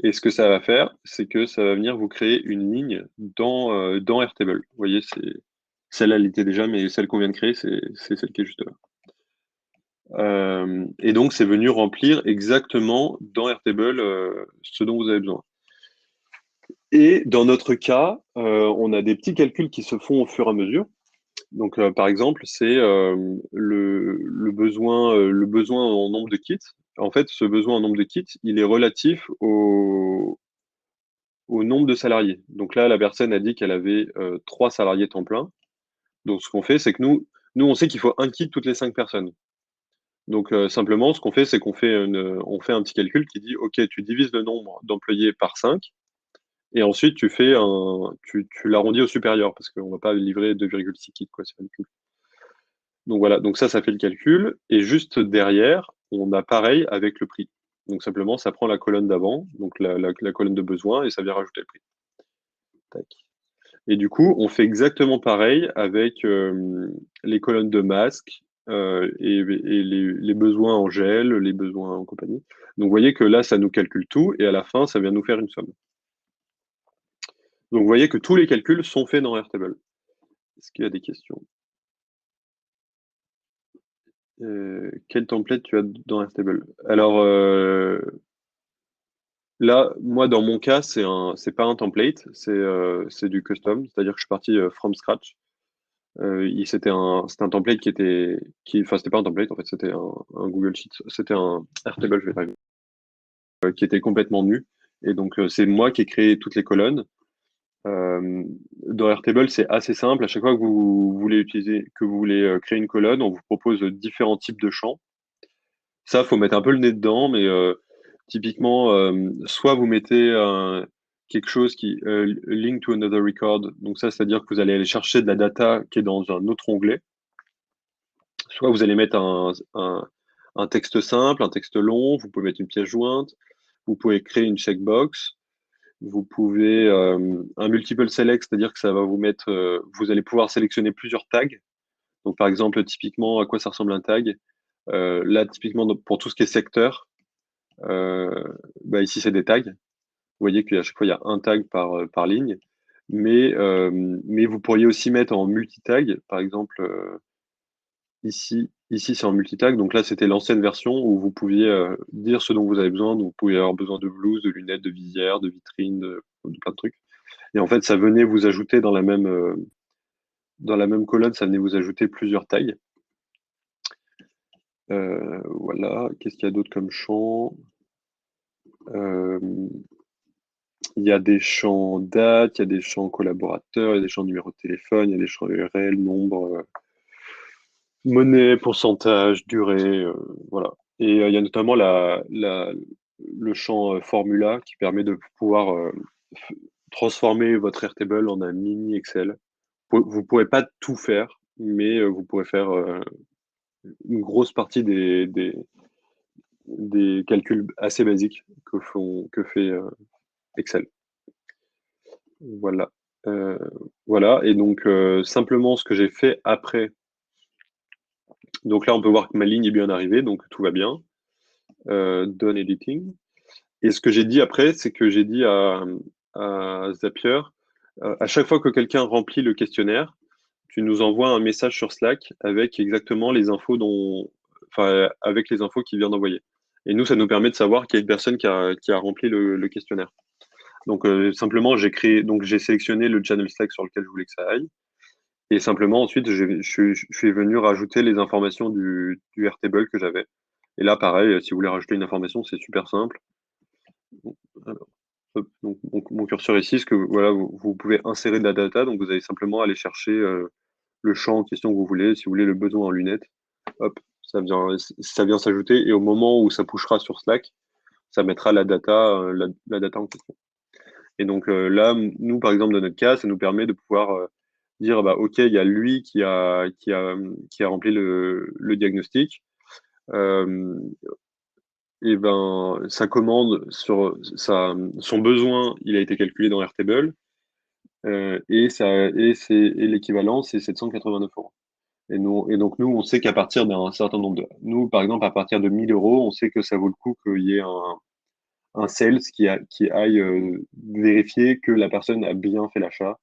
Et ce que ça va faire, c'est que ça va venir vous créer une ligne dans Airtable. Vous voyez, celle-là, elle était déjà, mais celle qu'on vient de créer, c'est celle qui est juste là. Et donc, c'est venu remplir exactement dans Airtable ce dont vous avez besoin. Et dans notre cas, on a des petits calculs qui se font au fur et à mesure. Donc, par exemple, c'est le besoin en nombre de kits. En fait, ce besoin en nombre de kits, il est relatif au nombre de salariés. Donc là, la personne a dit qu'elle avait 3 salariés temps plein. Donc, ce qu'on fait, c'est que nous, on sait qu'il faut un kit toutes les 5 personnes. Donc, simplement, ce qu'on fait, c'est on fait un petit calcul qui dit, OK, tu divises le nombre d'employés par 5, et ensuite, tu l'arrondis au supérieur, parce qu'on ne va pas livrer 2,6 kits, quoi, c'est ridicule. Donc voilà, donc ça fait le calcul. Et juste derrière, on a pareil avec le prix. Donc simplement, ça prend la colonne d'avant, donc la colonne de besoin, et ça vient rajouter le prix. Tac. Et du coup, on fait exactement pareil avec les colonnes de masques et les besoins en gel, les besoins en compagnie. Donc vous voyez que là, ça nous calcule tout, et à la fin, ça vient nous faire une somme. Donc vous voyez que tous les calculs sont faits dans Airtable. Est-ce qu'il y a des questions? Quel template tu as dans Airtable? Alors là, moi dans mon cas, c'est pas un template, c'est du custom, c'est-à-dire que je suis parti from scratch. C'était un template enfin c'était pas un template en fait, c'était un Google Sheets, c'était un Airtable, je vais y arriver, qui était complètement nu. Et donc c'est moi qui ai créé toutes les colonnes. Euh, dans Airtable, c'est assez simple. À chaque fois que vous voulez créer une colonne, on vous propose différents types de champs. Ça, faut mettre un peu le nez dedans, mais typiquement, soit vous mettez quelque chose qui link to another record. Donc ça, c'est-à-dire que vous allez aller chercher de la data qui est dans un autre onglet. Soit vous allez mettre un texte simple, un texte long. Vous pouvez mettre une pièce jointe. Vous pouvez créer une checkbox. Vous pouvez un multiple select, c'est-à-dire que ça va vous mettre, vous allez pouvoir sélectionner plusieurs tags. Donc par exemple, typiquement, à quoi ça ressemble un tag? Là, typiquement, pour tout ce qui est secteur, bah ici c'est des tags. Vous voyez qu'à chaque fois il y a un tag par ligne, mais vous pourriez aussi mettre en multitag. Par exemple, ici c'est en multitag. Donc là c'était l'ancienne version où vous pouviez dire ce dont vous avez besoin. Donc vous pouviez avoir besoin de blouses, de lunettes, de visières, de vitrines, de plein de trucs. Et en fait ça venait vous ajouter dans la même colonne, ça venait vous ajouter plusieurs tags. Voilà. Qu'est-ce qu'il y a d'autre comme champ? Euh, Il y a des champs date, il y a des champs collaborateurs, il y a des champs numéro de téléphone, il y a des champs URL, nombre, monnaie, pourcentage, durée, voilà. Et il y a notamment le champ formula qui permet de pouvoir transformer votre Airtable en un mini Excel. Vous ne pourrez pas tout faire, mais vous pourrez faire une grosse partie des calculs assez basiques que fait Excel. Voilà. Euh, voilà. Et donc, simplement, ce que j'ai fait après. Donc là, on peut voir que ma ligne est bien arrivée, donc tout va bien. Done editing. Et ce que j'ai dit après, c'est que j'ai dit à Zapier, à chaque fois que quelqu'un remplit le questionnaire, tu nous envoies un message sur Slack avec exactement les infos enfin, avec les infos qu'il vient d'envoyer. Et nous, ça nous permet de savoir qu'il y a une personne qui a rempli le questionnaire. Donc simplement, donc j'ai sélectionné le channel Slack sur lequel je voulais que ça aille. Et simplement, ensuite, je suis venu rajouter les informations du Airtable que j'avais. Et là, pareil, si vous voulez rajouter une information, c'est super simple. Alors, hop, donc, mon curseur ici, voilà, vous pouvez insérer de la data. Donc, vous allez simplement aller chercher le champ en question que vous voulez. Si vous voulez le besoin en lunettes, hop, ça vient s'ajouter. Et au moment où ça pushera sur Slack, ça mettra la data, la data en question. Et donc là, nous, par exemple, dans notre cas, ça nous permet de pouvoir dire, bah, OK, il y a lui qui a rempli le diagnostic. Et ben, sa commande son besoin, il a été calculé dans Airtable. Et l'équivalent, c'est 789 euros. Et donc, nous, on sait qu'à partir d'un certain nombre Nous, par exemple, à partir de 1000 euros, on sait que ça vaut le coup qu'il y ait un sales qui aille vérifier que la personne a bien fait l'achat.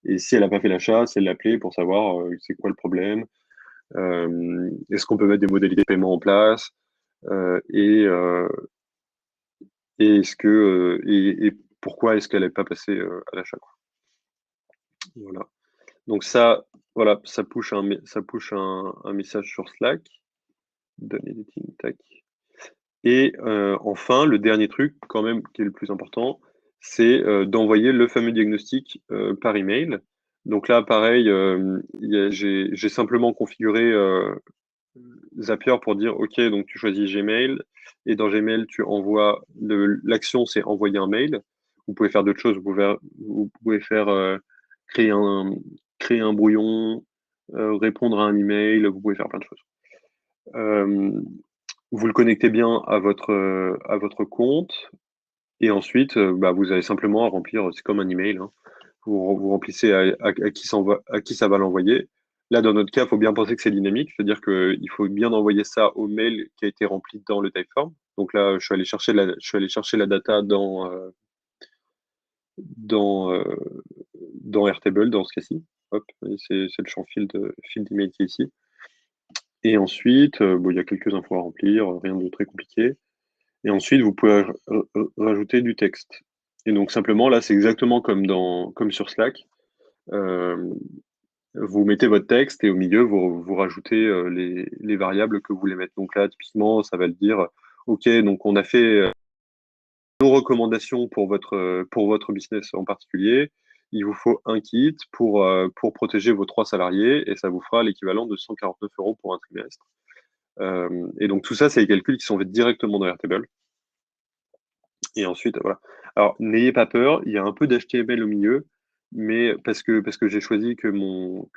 Et si elle n'a pas fait l'achat, c'est l'appeler pour savoir c'est quoi le problème. Est-ce qu'on peut mettre des modalités de paiement en place et est-ce que et pourquoi est-ce qu'elle n'est pas passée à l'achat, quoi. Voilà. Donc ça, voilà, ça push un message sur Slack. Done editing, tac. Et enfin, le dernier truc, quand même, qui est le plus important, c'est d'envoyer le fameux diagnostic par email. Donc là, pareil, j'ai simplement configuré Zapier pour dire, OK, donc tu choisis Gmail, et dans Gmail, tu envoies, l'action, c'est envoyer un mail. Vous pouvez faire d'autres choses, vous pouvez faire créer un, créer un brouillon, répondre à un email, vous pouvez faire plein de choses. Vous le connectez bien à votre compte, et ensuite, bah, vous avez simplement à remplir, c'est comme un email, hein. Vous remplissez à qui ça va l'envoyer. Là, dans notre cas, il faut bien penser que c'est dynamique, c'est-à-dire qu'il faut bien envoyer ça au mail qui a été rempli dans le Typeform. Donc là, je suis allé chercher la data dans, euh, dans Airtable, dans ce cas-ci. Hop, c'est le champ field email qui est ici. Et ensuite, bon, il y a quelques infos à remplir, rien de très compliqué. Et ensuite, vous pouvez rajouter du texte. Et donc, simplement, là, c'est exactement comme sur Slack. Euh, Vous mettez votre texte et au milieu, vous rajoutez les variables que vous voulez mettre. Donc là, typiquement, ça va le dire, OK, donc on a fait nos recommandations pour votre business en particulier. Il vous faut un kit pour protéger vos 3 salariés et ça vous fera l'équivalent de 149 euros pour un trimestre. Et donc tout ça, c'est les calculs qui sont faits directement dans Airtable. Et ensuite, voilà. Alors, n'ayez pas peur, il y a un peu d'HTML au milieu, mais parce que j'ai choisi que mon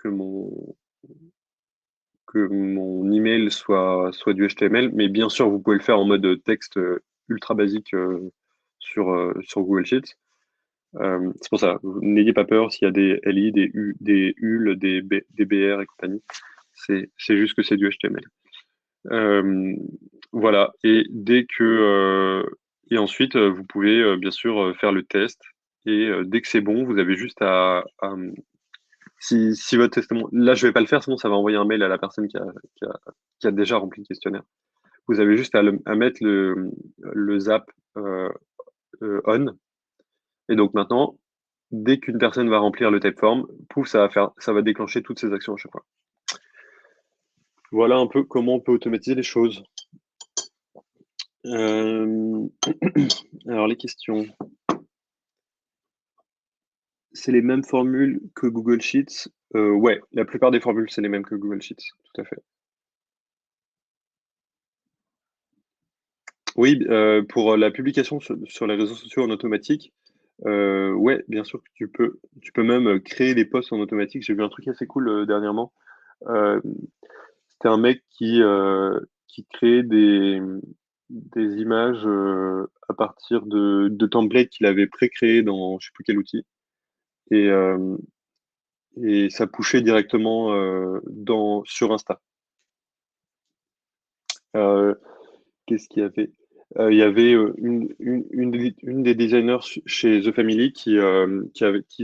email soit du HTML, mais bien sûr, vous pouvez le faire en mode texte ultra basique sur Google Sheets. C'est pour ça, n'ayez pas peur s'il y a des LI, des UL, des BR et compagnie. C'est juste que c'est du HTML. Voilà, et ensuite, vous pouvez bien sûr faire le test. Et dès que c'est bon, vous avez juste si votre testament. Là, je vais pas le faire, sinon ça va envoyer un mail à la personne qui a, qui a déjà rempli le questionnaire. Vous avez juste à mettre le zap on. Et donc maintenant, dès qu'une personne va remplir le typeform, pouf, ça va déclencher toutes ces actions à chaque fois. Voilà un peu comment on peut automatiser les choses. Alors les questions. C'est les mêmes formules que Google Sheets. Ouais, la plupart des formules, c'est les mêmes que Google Sheets, tout à fait. Oui, pour la publication sur les réseaux sociaux en automatique, ouais, bien sûr que tu peux même créer des posts en automatique. J'ai vu un truc assez cool dernièrement. Euh, C'était un mec qui créait des images à partir de templates qu'il avait pré-créés dans je sais plus quel outil. Et, euh, et ça pushait directement sur Insta. Euh, Qu'est-ce qu'il y avait? Il y avait une des designers chez The Family qui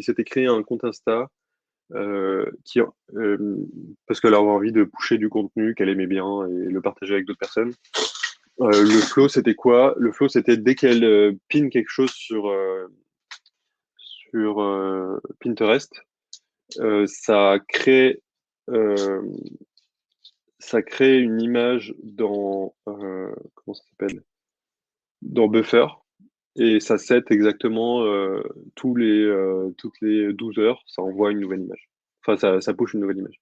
s'était créé un compte Insta parce qu'elle avait envie de pusher du contenu qu'elle aimait bien et le partager avec d'autres personnes. Le flow, c'était quoi? Le flow, c'était dès qu'elle pin quelque chose sur Pinterest, euh, ça crée, euh, ça crée une image comment ça s'appelle? Dans Buffer. Et ça set exactement toutes les 12 heures, ça envoie une nouvelle image. Enfin, ça push une nouvelle image.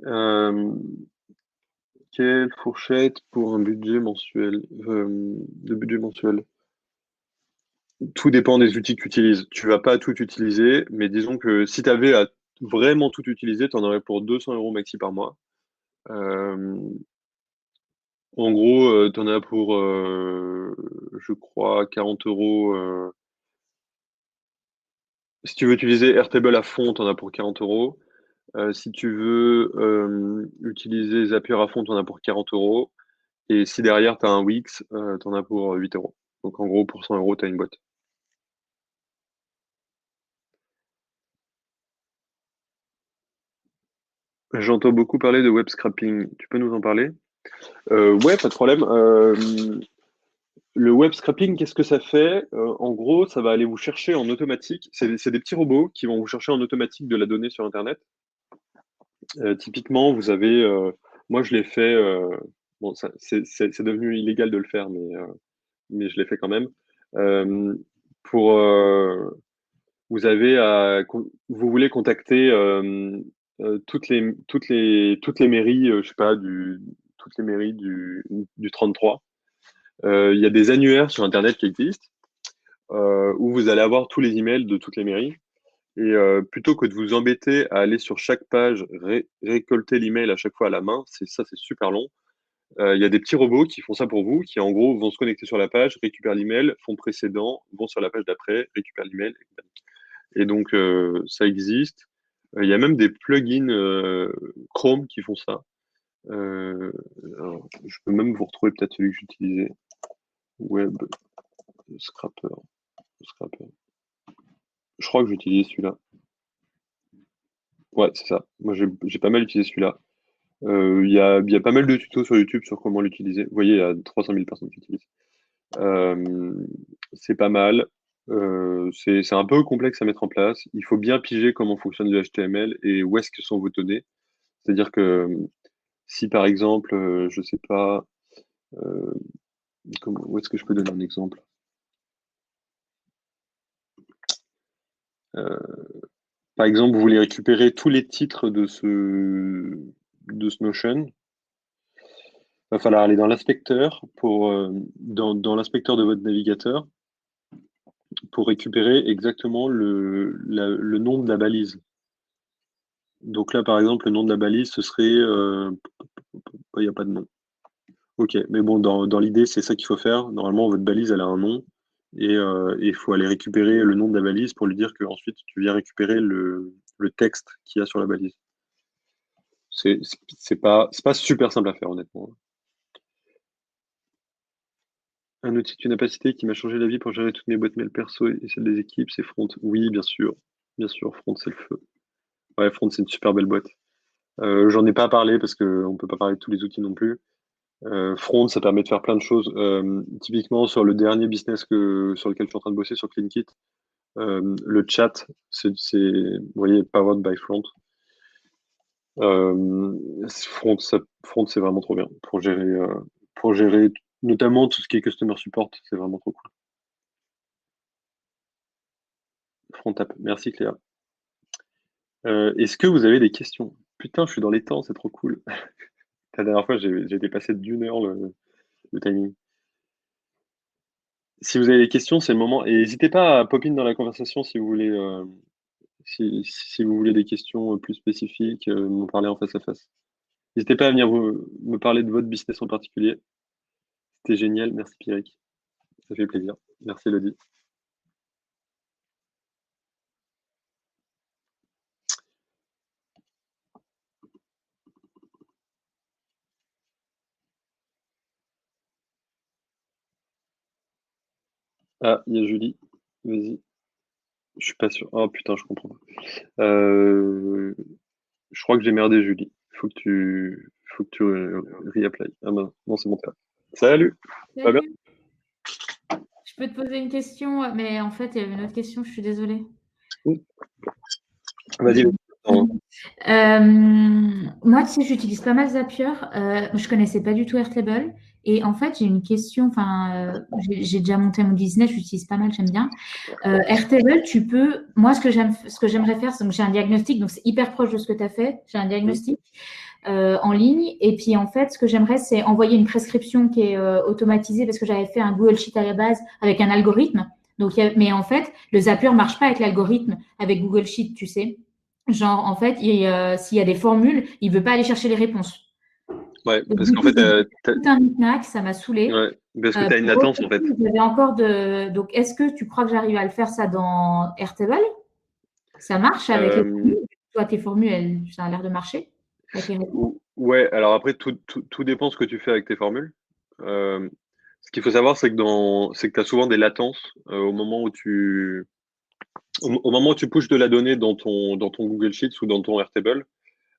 Euh, Quelle fourchette pour un budget mensuel de budget mensuel? Tout dépend des outils que tu utilises. Tu vas pas tout utiliser, mais disons que si tu avais à vraiment tout utiliser, tu en aurais pour 200 euros maxi par mois. Euh, En gros, tu en as pour, je crois, 40 euros. Si tu veux utiliser Airtable à fond, tu en as pour 40 euros. Si tu veux utiliser Zapier à fond, tu en as pour 40 euros. Et si derrière, tu as un Wix, tu en as pour 8 euros. Donc en gros, pour 100 euros, tu as une boîte. J'entends beaucoup parler de web scrapping. Tu peux nous en parler? Ouais, pas de problème. Le web scrapping, qu'est-ce que ça fait? En gros, ça va aller vous chercher en automatique. C'est des petits robots qui vont vous chercher en automatique de la donnée sur Internet. Typiquement, vous avez, moi je l'ai fait, bon, c'est devenu illégal de le faire, mais je l'ai fait quand même. Euh, pour, vous avez vous voulez contacter toutes les mairies, je sais pas, toutes les mairies du 33. Il y a des annuaires sur Internet qui existent où vous allez avoir tous les emails de toutes les mairies. Et plutôt que de vous embêter à aller sur chaque page, récolter l'email à chaque fois à la main, c'est super long. Il y a des petits robots qui font ça pour vous, qui en gros vont se connecter sur la page, récupèrent l'email, font précédent, vont sur la page d'après, récupèrent l'email. Et donc ça existe. Il y a même des plugins Chrome qui font ça. Alors, je peux même vous retrouver peut-être celui que j'utilisais. Web Scrapper. Scrapper. Je crois que j'utilisais celui-là. Ouais, c'est ça. Moi, j'ai pas mal utilisé celui-là. Il y a pas mal de tutos sur YouTube sur comment l'utiliser. Vous voyez, il y a 300 000 personnes qui l'utilisent. Euh, c'est pas mal. C'est un peu complexe à mettre en place. Il faut bien piger comment fonctionne le HTML et où est-ce que sont vos données. C'est-à-dire que si par exemple, je sais pas, euh, où est-ce que je peux donner un exemple? Euh, Par exemple, vous voulez récupérer tous les titres de ce Notion. Il va falloir aller dans l'inspecteur dans l'inspecteur de votre navigateur pour récupérer exactement le nom de la balise. Donc là, par exemple, le nom de la balise, ce serait, il n'y a pas de nom. Ok, mais bon, dans l'idée, c'est ça qu'il faut faire. Normalement, votre balise, elle a un nom et il faut aller récupérer le nom de la balise pour lui dire que ensuite tu viens récupérer le texte qu'il y a sur la balise. C'est pas super simple à faire, honnêtement. Un outil que tu n'as pas cité qui m'a changé la vie pour gérer toutes mes boîtes mail perso et celles des équipes, c'est Front. Oui, bien sûr. Bien sûr, Front, c'est le feu. Ouais, Front, c'est une super belle boîte. J'en ai pas parlé parce qu'on peut pas parler de tous les outils non plus. Front, ça permet de faire plein de choses. Typiquement, sur le dernier business sur lequel je suis en train de bosser, sur CleanKit, le chat, vous voyez, powered by Front. Front, c'est vraiment trop bien pour gérer notamment tout ce qui est customer support. C'est vraiment trop cool. Front app. Merci Cléa. Est-ce que vous avez des questions? Putain, je suis dans les temps, c'est trop cool. La dernière fois, j'ai dépassé d'1 heure le timing. Si vous avez des questions, c'est le moment. Et n'hésitez pas à pop in dans la conversation si vous voulez, si vous voulez des questions plus spécifiques, m'en parler en face à face. N'hésitez pas à venir me parler de votre business en particulier. C'était génial. Merci Pierrick. Ça fait plaisir. Merci Elodie. Ah, il y a Julie. Vas-y. Je suis pas sûr. Oh putain, je comprends pas. Je crois que j'ai merdé Julie. Faut que tu reapply. Ah non, non, c'est mon cas. Salut. Pas bien? Salut. Je peux te poser une question, mais en fait, il y avait une autre question, je suis désolée. Vas-y. Moi, tu sais, j'utilise pas mal Zapier. Je connaissais pas du tout Airtable. Et en fait, j'ai une question. J'ai déjà monté mon business, j'utilise pas mal, j'aime bien. Airtable, moi, ce que j'aimerais faire, c'est donc j'ai un diagnostic, donc c'est hyper proche de ce que tu as fait. J'ai un diagnostic en ligne. Et puis, en fait, ce que j'aimerais, c'est envoyer une prescription qui est automatisée parce que j'avais fait un Google Sheet à la base avec un algorithme. Mais en fait, le Zapier marche pas avec l'algorithme, avec Google Sheet, tu sais. Genre, en fait, s'il y a des formules, il veut pas aller chercher les réponses. Ouais, Donc, parce du qu'en coup, fait, j'ai tout un knack, ça m'a saoulée. ouais, parce que tu as une latence en fait. Donc, est-ce que tu crois que j'arrive à le faire ça dans Airtable? Ça marche avec les Euh, formules? Toi, tes formules, ça a l'air de marcher avec les réponses. ouais, alors après, tout dépend ce que tu fais avec tes formules. Ce qu'il faut savoir, c'est que tu as souvent des latences au moment où tu pushes de la donnée dans ton Google Sheets ou dans ton Airtable.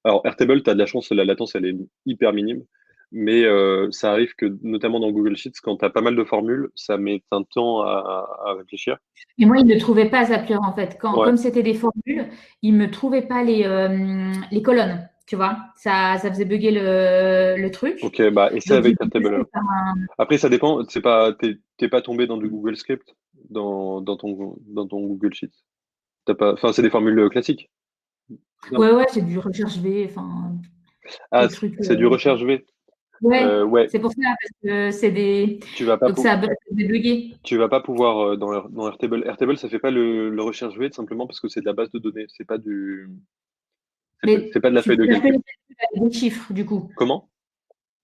Alors, Airtable, tu as de la chance, la latence, elle est hyper minime. Mais ça arrive que, notamment dans Google Sheets, quand tu as pas mal de formules, ça met un temps à réfléchir. Et moi, il ne trouvait pas Zapier, en fait. Ouais, Comme c'était des formules, il ne me trouvait pas les colonnes, tu vois. Ça faisait bugger le truc. ok, bah essaie Donc, j'ai avec dû Airtable passer alors. par un... Après, ça dépend, t'es pas tombé dans du Google Script dans ton Google Sheets. T'as pas, enfin, c'est des formules classiques. Non. Ouais, j'ai du recherche V, enfin, Ah, des trucs... c'est du recherche V. Ouais, Ouais, c'est pour ça, parce que c'est des... tu vas pas, Donc, ça a bugué. tu vas pas pouvoir dans Airtable. Airtable, ça fait pas le recherche V simplement parce que c'est de la base de données. C'est Mais pas de la tu feuille peux de faire que calcul. des calculs avec des chiffres, du coup. Comment?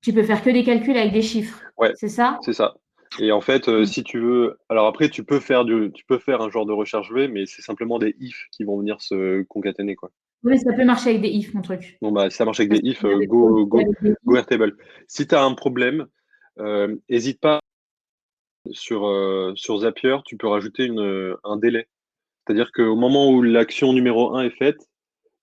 Tu peux faire que des calculs avec des chiffres, Ouais, c'est ça? c'est ça. Et en fait, si tu veux, alors après, tu peux faire un genre de recherche V, mais c'est simplement des if qui vont venir se concaténer, quoi. Oui, ça peut marcher avec des if, mon truc. Bon, bah, si ça marche avec Parce des que if, j'avais proposé avec des go if. Airtable. Si tu as un problème, hésite pas sur Zapier, tu peux rajouter un délai. C'est-à-dire qu'au moment où l'action numéro 1 est faite,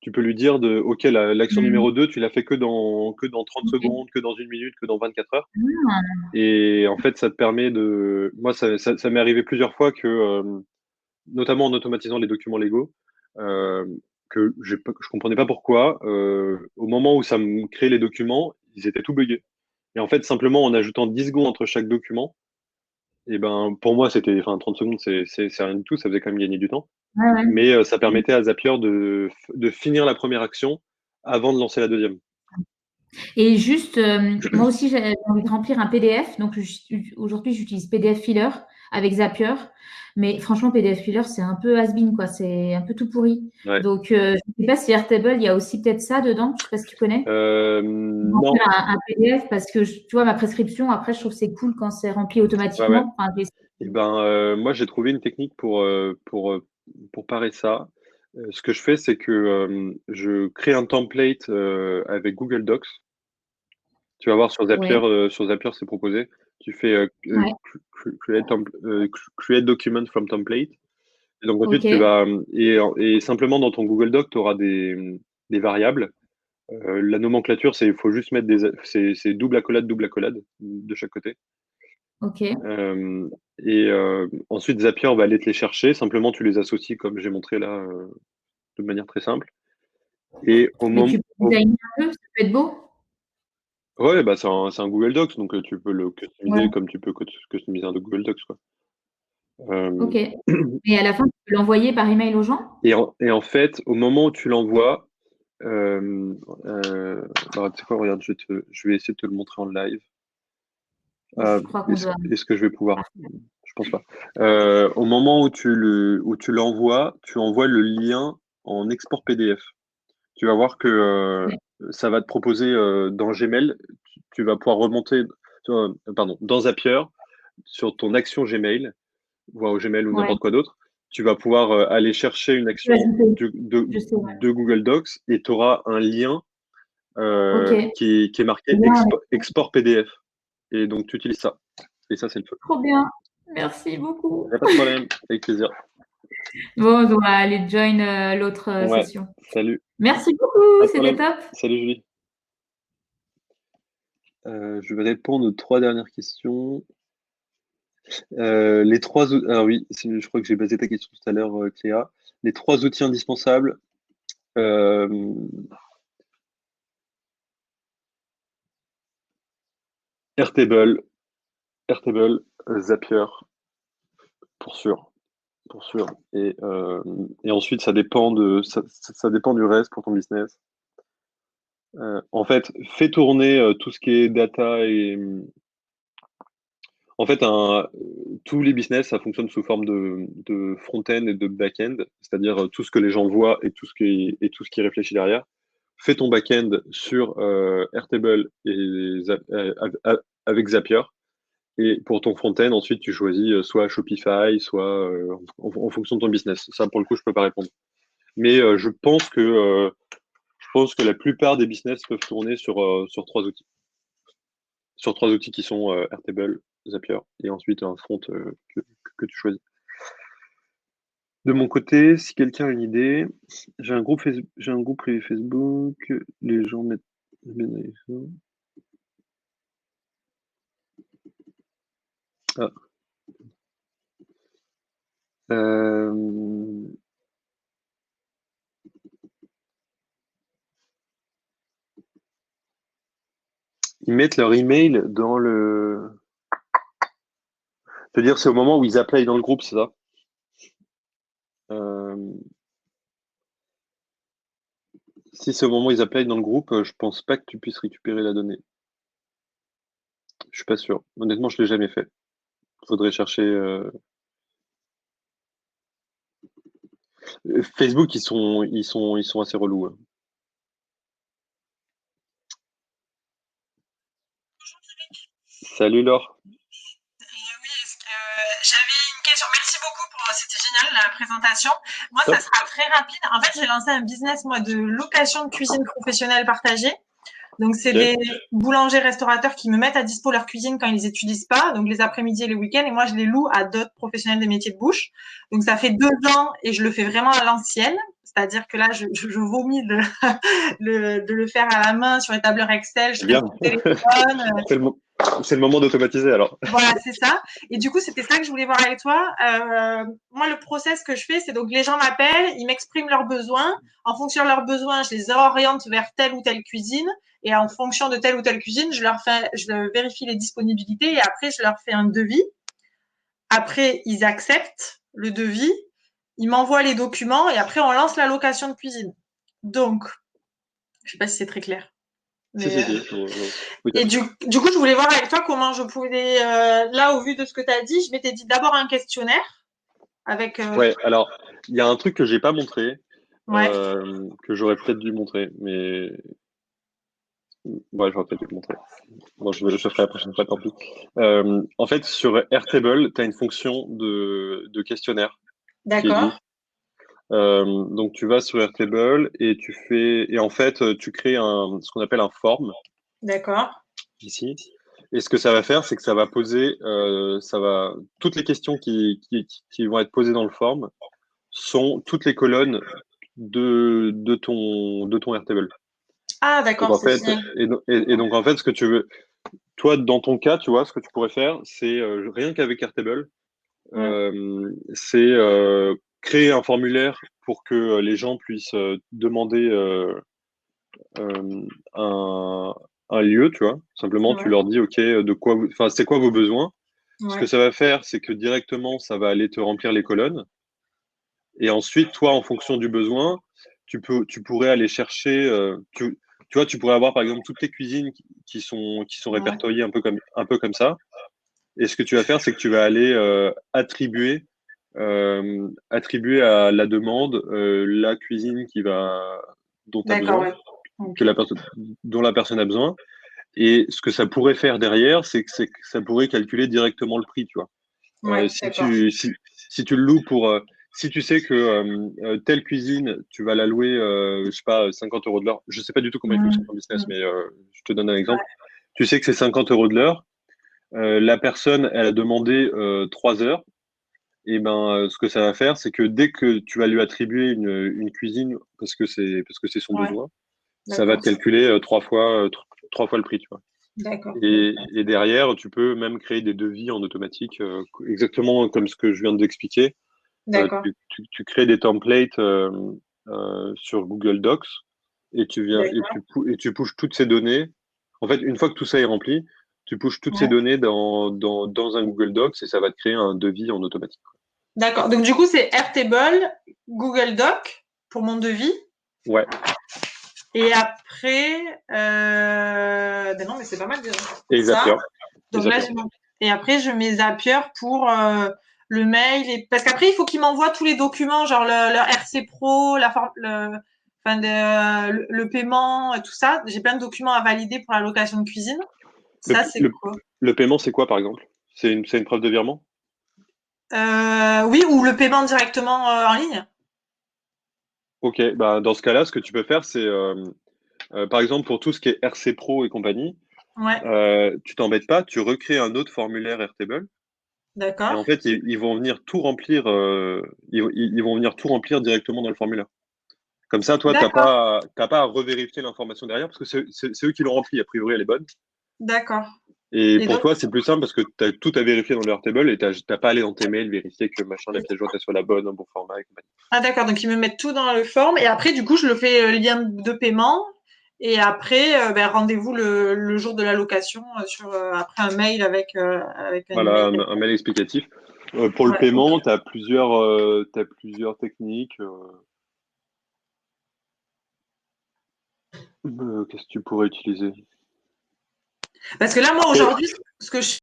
tu peux lui dire OK, l'action Hmm, numéro 2, tu l'as fait que dans 30 ok. secondes, que dans 1 minute, que dans 24 heures. Ah, Et en fait, ça te permet de. Moi, ça m'est arrivé plusieurs fois que, notamment en automatisant les documents légaux, euh, je comprenais pas pourquoi. Au moment où ça me créait les documents, ils étaient tout buggés. Et en fait, simplement en ajoutant 10 secondes entre chaque document, et ben, pour moi, enfin, 30 secondes, c'est rien du tout, ça faisait quand même gagner du temps. ouais. Mais ça permettait à Zapier de finir la première action avant de lancer la deuxième. Et juste, moi aussi, j'ai envie de remplir un PDF. Donc, aujourd'hui, j'utilise PDF Filler avec Zapier. Mais franchement, PDF Filler, c'est un peu has-been, quoi. C'est un peu tout pourri. Ouais. Donc, je ne sais pas si Airtable, il y a aussi peut-être ça dedans. Je ne sais pas si tu connais. Non, Remplir un PDF parce que, tu vois, ma prescription, après, je trouve que c'est cool quand c'est rempli ouais, ouais. automatiquement. Enfin, Et ben, moi, j'ai trouvé une technique pour parer ça. Ce que je fais, c'est que je crée un template avec Google Docs. Tu vas voir ouais, sur Zapier, c'est proposé. Tu fais ouais, create document from template. Et donc ensuite, ok, et simplement dans ton Google Doc, tu auras des variables. La nomenclature, il faut juste mettre c'est double accolade de chaque côté. ok. Euh, ensuite, Zapier va aller te les chercher. Simplement, tu les associes comme j'ai montré là, de manière très simple. Et au Mais moment, tu peux designer un peu, ça peut être beau. ouais, bah c'est un Google Docs, donc tu peux le customiser Ouais, comme tu peux customiser un Google Docs, quoi. Euh, ok. Et à la fin, tu peux l'envoyer par email aux gens? et en fait, au moment où tu l'envoies, euh, euh, alors, tu sais quoi, regarde, je vais essayer de te le montrer en live. Je crois qu'on doit. Est-ce que je vais pouvoir? Je pense pas. Au moment où où tu l'envoies, tu envoies le lien en export PDF. Tu vas voir que ça va te proposer dans Gmail, tu vas pouvoir remonter, pardon, dans Zapier, sur ton action Gmail, voire au Gmail ou Ouais, n'importe quoi d'autre, tu vas pouvoir aller chercher une je peux action ajouter. Je sais, ouais. de Google Docs et tu auras un lien Ok. qui est marqué Bien, export PDF. Et donc tu utilises ça. Et ça, c'est le feu. trop bien. Merci Il beaucoup. n'y a pas de problème, avec plaisir. Bon, on va aller join l'autre Ouais, session. salut. Merci beaucoup, Pas de c'était problème. top. Salut Julie. Je vais répondre aux trois dernières questions. Alors oui, je crois que j'ai basé ta question tout à l'heure, Cléa. Les trois outils indispensables. euh, Airtable, Zapier, pour sûr, pour sûr. Et ensuite, ça dépend du reste pour ton business. En fait, fais tourner tout ce qui est data et en fait, tous les business, ça fonctionne sous forme de front-end et de back-end, c'est-à-dire tout ce que les gens voient et et tout ce qui réfléchit derrière. Fais ton back-end sur Airtable avec Zapier. Et pour ton front-end, ensuite, tu choisis soit Shopify, soit en fonction de ton business. Ça, pour le coup, je peux pas répondre. Mais je pense que la plupart des business peuvent tourner sur trois outils. sur 3 outils qui sont Airtable, Zapier et ensuite un front que tu choisis. De mon côté, si quelqu'un a une idée, j'ai un groupe privé Facebook, les gens mettent. Ah. Ils mettent leur email dans le. C'est-à-dire, c'est au moment où ils appellent dans le groupe, c'est ça? Si c'est au moment où ils appellent dans le groupe, je pense pas que tu puisses récupérer la donnée. Je suis pas sûr. Honnêtement, je l'ai jamais fait. Faudrait chercher. Facebook, ils sont assez relous, hein. Salut Laure. Oui, j'avais une question. Merci beaucoup c'était génial la présentation. Moi, Top. ça sera très rapide. En fait, j'ai lancé un business moi de location de cuisine professionnelle partagée. Donc, c'est Okay. des boulangers-restaurateurs qui me mettent à dispo leur cuisine quand ils les utilisent pas, donc les après-midi et les week-ends, et moi, je les loue à d'autres professionnels des métiers de bouche. Donc, ça fait 2 ans et je le fais vraiment à l'ancienne. C'est-à-dire que là, je vomis de le faire à la main sur les tableurs Excel. Je Bien. traite mon téléphone. C'est le moment d'automatiser alors. Voilà, c'est ça. Et du coup, c'était ça que je voulais voir avec toi. Moi, le process que je fais, c'est donc les gens m'appellent, ils m'expriment leurs besoins. En fonction de leurs besoins, je les oriente vers telle ou telle cuisine. Et en fonction de telle ou telle cuisine, je vérifie les disponibilités et après, je leur fais un devis. Après, ils acceptent le devis. Ils m'envoient les documents et après, on lance la location de cuisine. Donc, je sais pas si c'est très clair. Mais, Si. Oui. Et du coup, je voulais voir avec toi comment je pouvais, là, au vu de ce que tu as dit, je m'étais dit d'abord un questionnaire avec. Ouais, alors, il y a un truc que j'ai pas montré, Ouais. que j'aurais peut-être dû montrer, mais. Ouais, j'aurais peut-être dû le montrer. Bon, je le ferai la prochaine fois, tant pis. En fait, sur Airtable, tu as une fonction de questionnaire qui D'accord. existe. Donc, tu vas sur Airtable et et en fait, tu crées ce qu'on appelle un form D'accord. ici. Et ce que ça va faire, c'est que ça va poser, toutes les questions qui vont être posées dans le form sont toutes les colonnes de ton Airtable. Ah, Donc d'accord, en c'est fait, génial. et donc en fait, ce que tu veux, toi, dans ton cas, tu vois, ce que tu pourrais faire, c'est rien qu'avec Airtable, Mm. c'est créer un formulaire pour que les gens puissent demander un, un lieu, tu vois. Simplement, tu Ouais. leur dis, OK, enfin, c'est quoi vos besoins? Ce que Ouais. ça va faire, c'est que directement, ça va aller te remplir les colonnes. Et ensuite, toi, en fonction du besoin, tu pourrais aller chercher, tu vois, tu pourrais avoir par exemple toutes tes cuisines qui sont Ouais. répertoriées un peu comme ça. Et ce que tu vas faire, c'est que tu vas aller attribuer à la demande la cuisine dont tu as D'accord, besoin, ouais. Ok. que la personne, dont la personne a besoin. Et ce que ça pourrait faire derrière, c'est que ça pourrait calculer directement le prix, tu vois. Ouais, d'accord. Si tu le loues si tu sais que telle cuisine, tu vas la louer, je sais pas, 50 euros de l'heure. Je sais pas du tout comment il fonctionne Mm. ton business, Mm. mais je te donne un Ouais. exemple. Tu sais que c'est 50 euros de l'heure. La personne, elle a demandé 3 heures. Et ben, ce que ça va faire, c'est que dès que tu vas lui attribuer une cuisine, parce que c'est son Ouais. besoin, ça va D'accord. te calculer 3 fois le prix, tu vois. D'accord. Et derrière, tu peux même créer des devis en automatique, exactement comme ce que je viens d'expliquer. D'accord. Tu crées des templates sur Google Docs et D'accord. et tu pushes toutes ces données. En fait, une fois que tout ça est rempli, tu pushes toutes ces Ouais. données dans un Google Docs et ça va te créer un devis en automatique. D'accord. Donc, du coup, c'est Airtable, Google Doc pour mon devis. Ouais, Et après, ben non, mais c'est pas mal déjà. et Ça. Zapier. Et Donc là, Zapier. et après, je mets Zapier pour le mail. Parce qu'après, il faut qu'ils m'envoient tous les documents, genre leur RC Pro, enfin, le paiement, et tout ça. J'ai plein de documents à valider pour la location de cuisine. Le, Ça, c'est le, quoi? le paiement, c'est quoi, par exemple? C'est une preuve de virement? Oui, ou le paiement directement en ligne. Ok, bah, dans ce cas-là, ce que tu peux faire, c'est, par exemple, pour tout ce qui est RC Pro et compagnie, Ouais, tu t'embêtes pas, tu recrées un autre formulaire Airtable et en d'accord. fait, ils vont venir tout remplir, ils vont venir tout remplir directement dans le formulaire. Comme ça, toi, D'accord, t'as pas à revérifier l'information derrière parce que c'est eux qui l'ont remplie. A priori, elle est bonne. d'accord. Et Et pour donc, toi, c'est plus simple parce que tu as tout à vérifier dans l'Airtable et t'as pas à aller dans tes mails vérifier que machin, la pièce jointe, elle soit la bonne, un bon format et compagnie. ah d'accord, donc ils me mettent tout dans le form et après, du coup, je le fais lien de paiement et après, ben, rendez-vous le jour de la location après un mail avec un Voilà, email. un mail explicatif. Pour le Ouais, ok. paiement, t'as plusieurs techniques. Qu'est-ce que tu pourrais utiliser? Parce que là, moi, Après, aujourd'hui, ce que je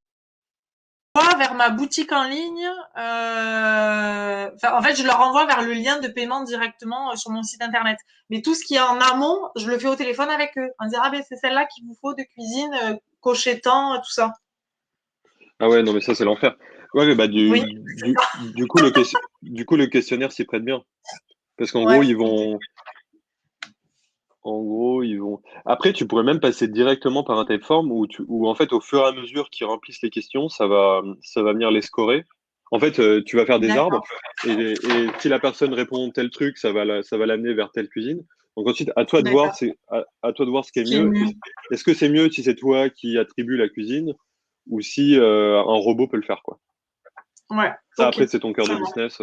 vois vers ma boutique en ligne, en fait, je leur envoie vers le lien de paiement directement sur mon site internet. Mais tout ce qui est en amont, je le fais au téléphone avec eux. En disant, ah ben, c'est celle-là qu'il vous faut de cuisine, cocher temps, tout ça. ah ouais, non, mais ça, c'est l'enfer. Ouais, mais bah, Oui, du coup, le questionnaire s'y prête bien. Parce qu'en ouais, gros, ok. ils vont. Après, tu pourrais même passer directement par un typeform où en fait, au fur et à mesure qu'ils remplissent les questions, ça va venir les scorer. En fait, tu vas faire des arbres D'accord. et si la personne répond tel truc, ça va l'amener vers telle cuisine. Donc ensuite, à toi de voir, D'accord. à toi de voir ce qui Ce est qui est mieux. mieux. Est-ce que c'est mieux si c'est toi qui attribue la cuisine ou si un robot peut le faire, quoi. Ouais, Ça, ok. après, c'est ton cœur de Ça va. business.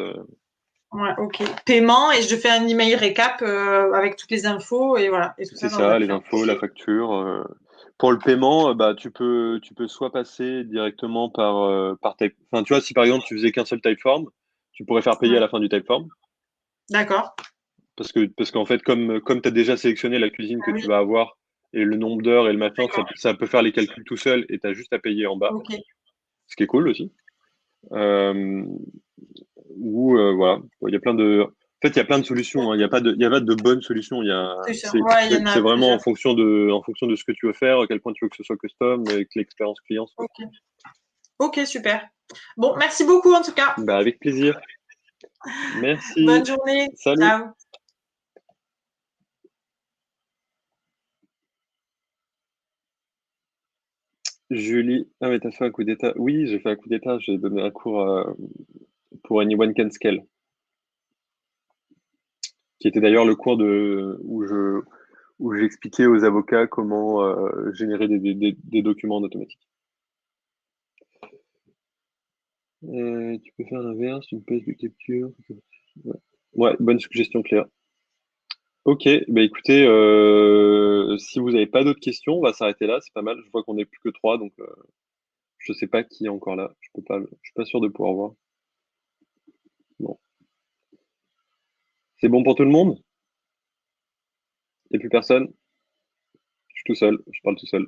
Ouais, ok. Paiement et je fais un email récap avec toutes les infos et voilà. Et tout C'est ça dans ça, les Zapier. infos, Ok. la facture. Pour le paiement, bah, tu peux soit passer directement par type. Enfin, tu vois, si par exemple tu faisais qu'un seul typeform, tu pourrais faire payer à Ouais. la fin du typeform. D'accord. Parce qu'en fait, comme tu as déjà sélectionné la cuisine que Ah oui, tu vas avoir et le nombre d'heures et le machin, d'accord. ça peut faire les calculs tout seul et tu as juste à payer en bas, Ok. ce qui est cool aussi. Euh, voilà, il y a plein de. En fait, il y a plein de solutions, hein. Il y a pas de bonnes solutions. C'est sûr. Ouais, il y en C'est a vraiment plusieurs. en fonction de ce que tu veux faire, à quel point tu veux que ce soit custom et que l'expérience client soit. Ok. Ok, super. Bon, merci beaucoup en tout cas. Bah, avec plaisir. Bonne Merci. journée. Salut. Ciao. Julie. Ah, mais t'as fait un coup d'état. Oui, j'ai fait un coup d'état. J'ai donné un cours pour Anyone Can Scale, qui était d'ailleurs le cours où j'expliquais aux avocats comment générer des documents en automatique. Tu peux faire l'inverse, une page de capture. Ouais, ouais, bonne suggestion, Claire. Ok, bah écoutez, si vous n'avez pas d'autres questions, on va s'arrêter là. C'est pas mal. Je vois qu'on n'est plus que trois, donc je sais pas qui est encore là. Je peux pas, je suis pas sûr de pouvoir voir. Bon, c'est bon pour tout le monde? Il n'y a plus personne? Je suis tout seul. Je parle tout seul.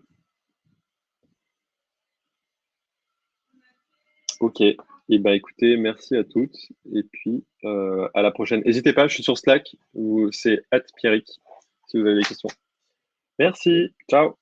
Ok. Et bah écoutez, merci à toutes. Et puis à la prochaine. N'hésitez pas, je suis sur Slack ou c'est @Pierrick si vous avez des questions. Merci. Ciao.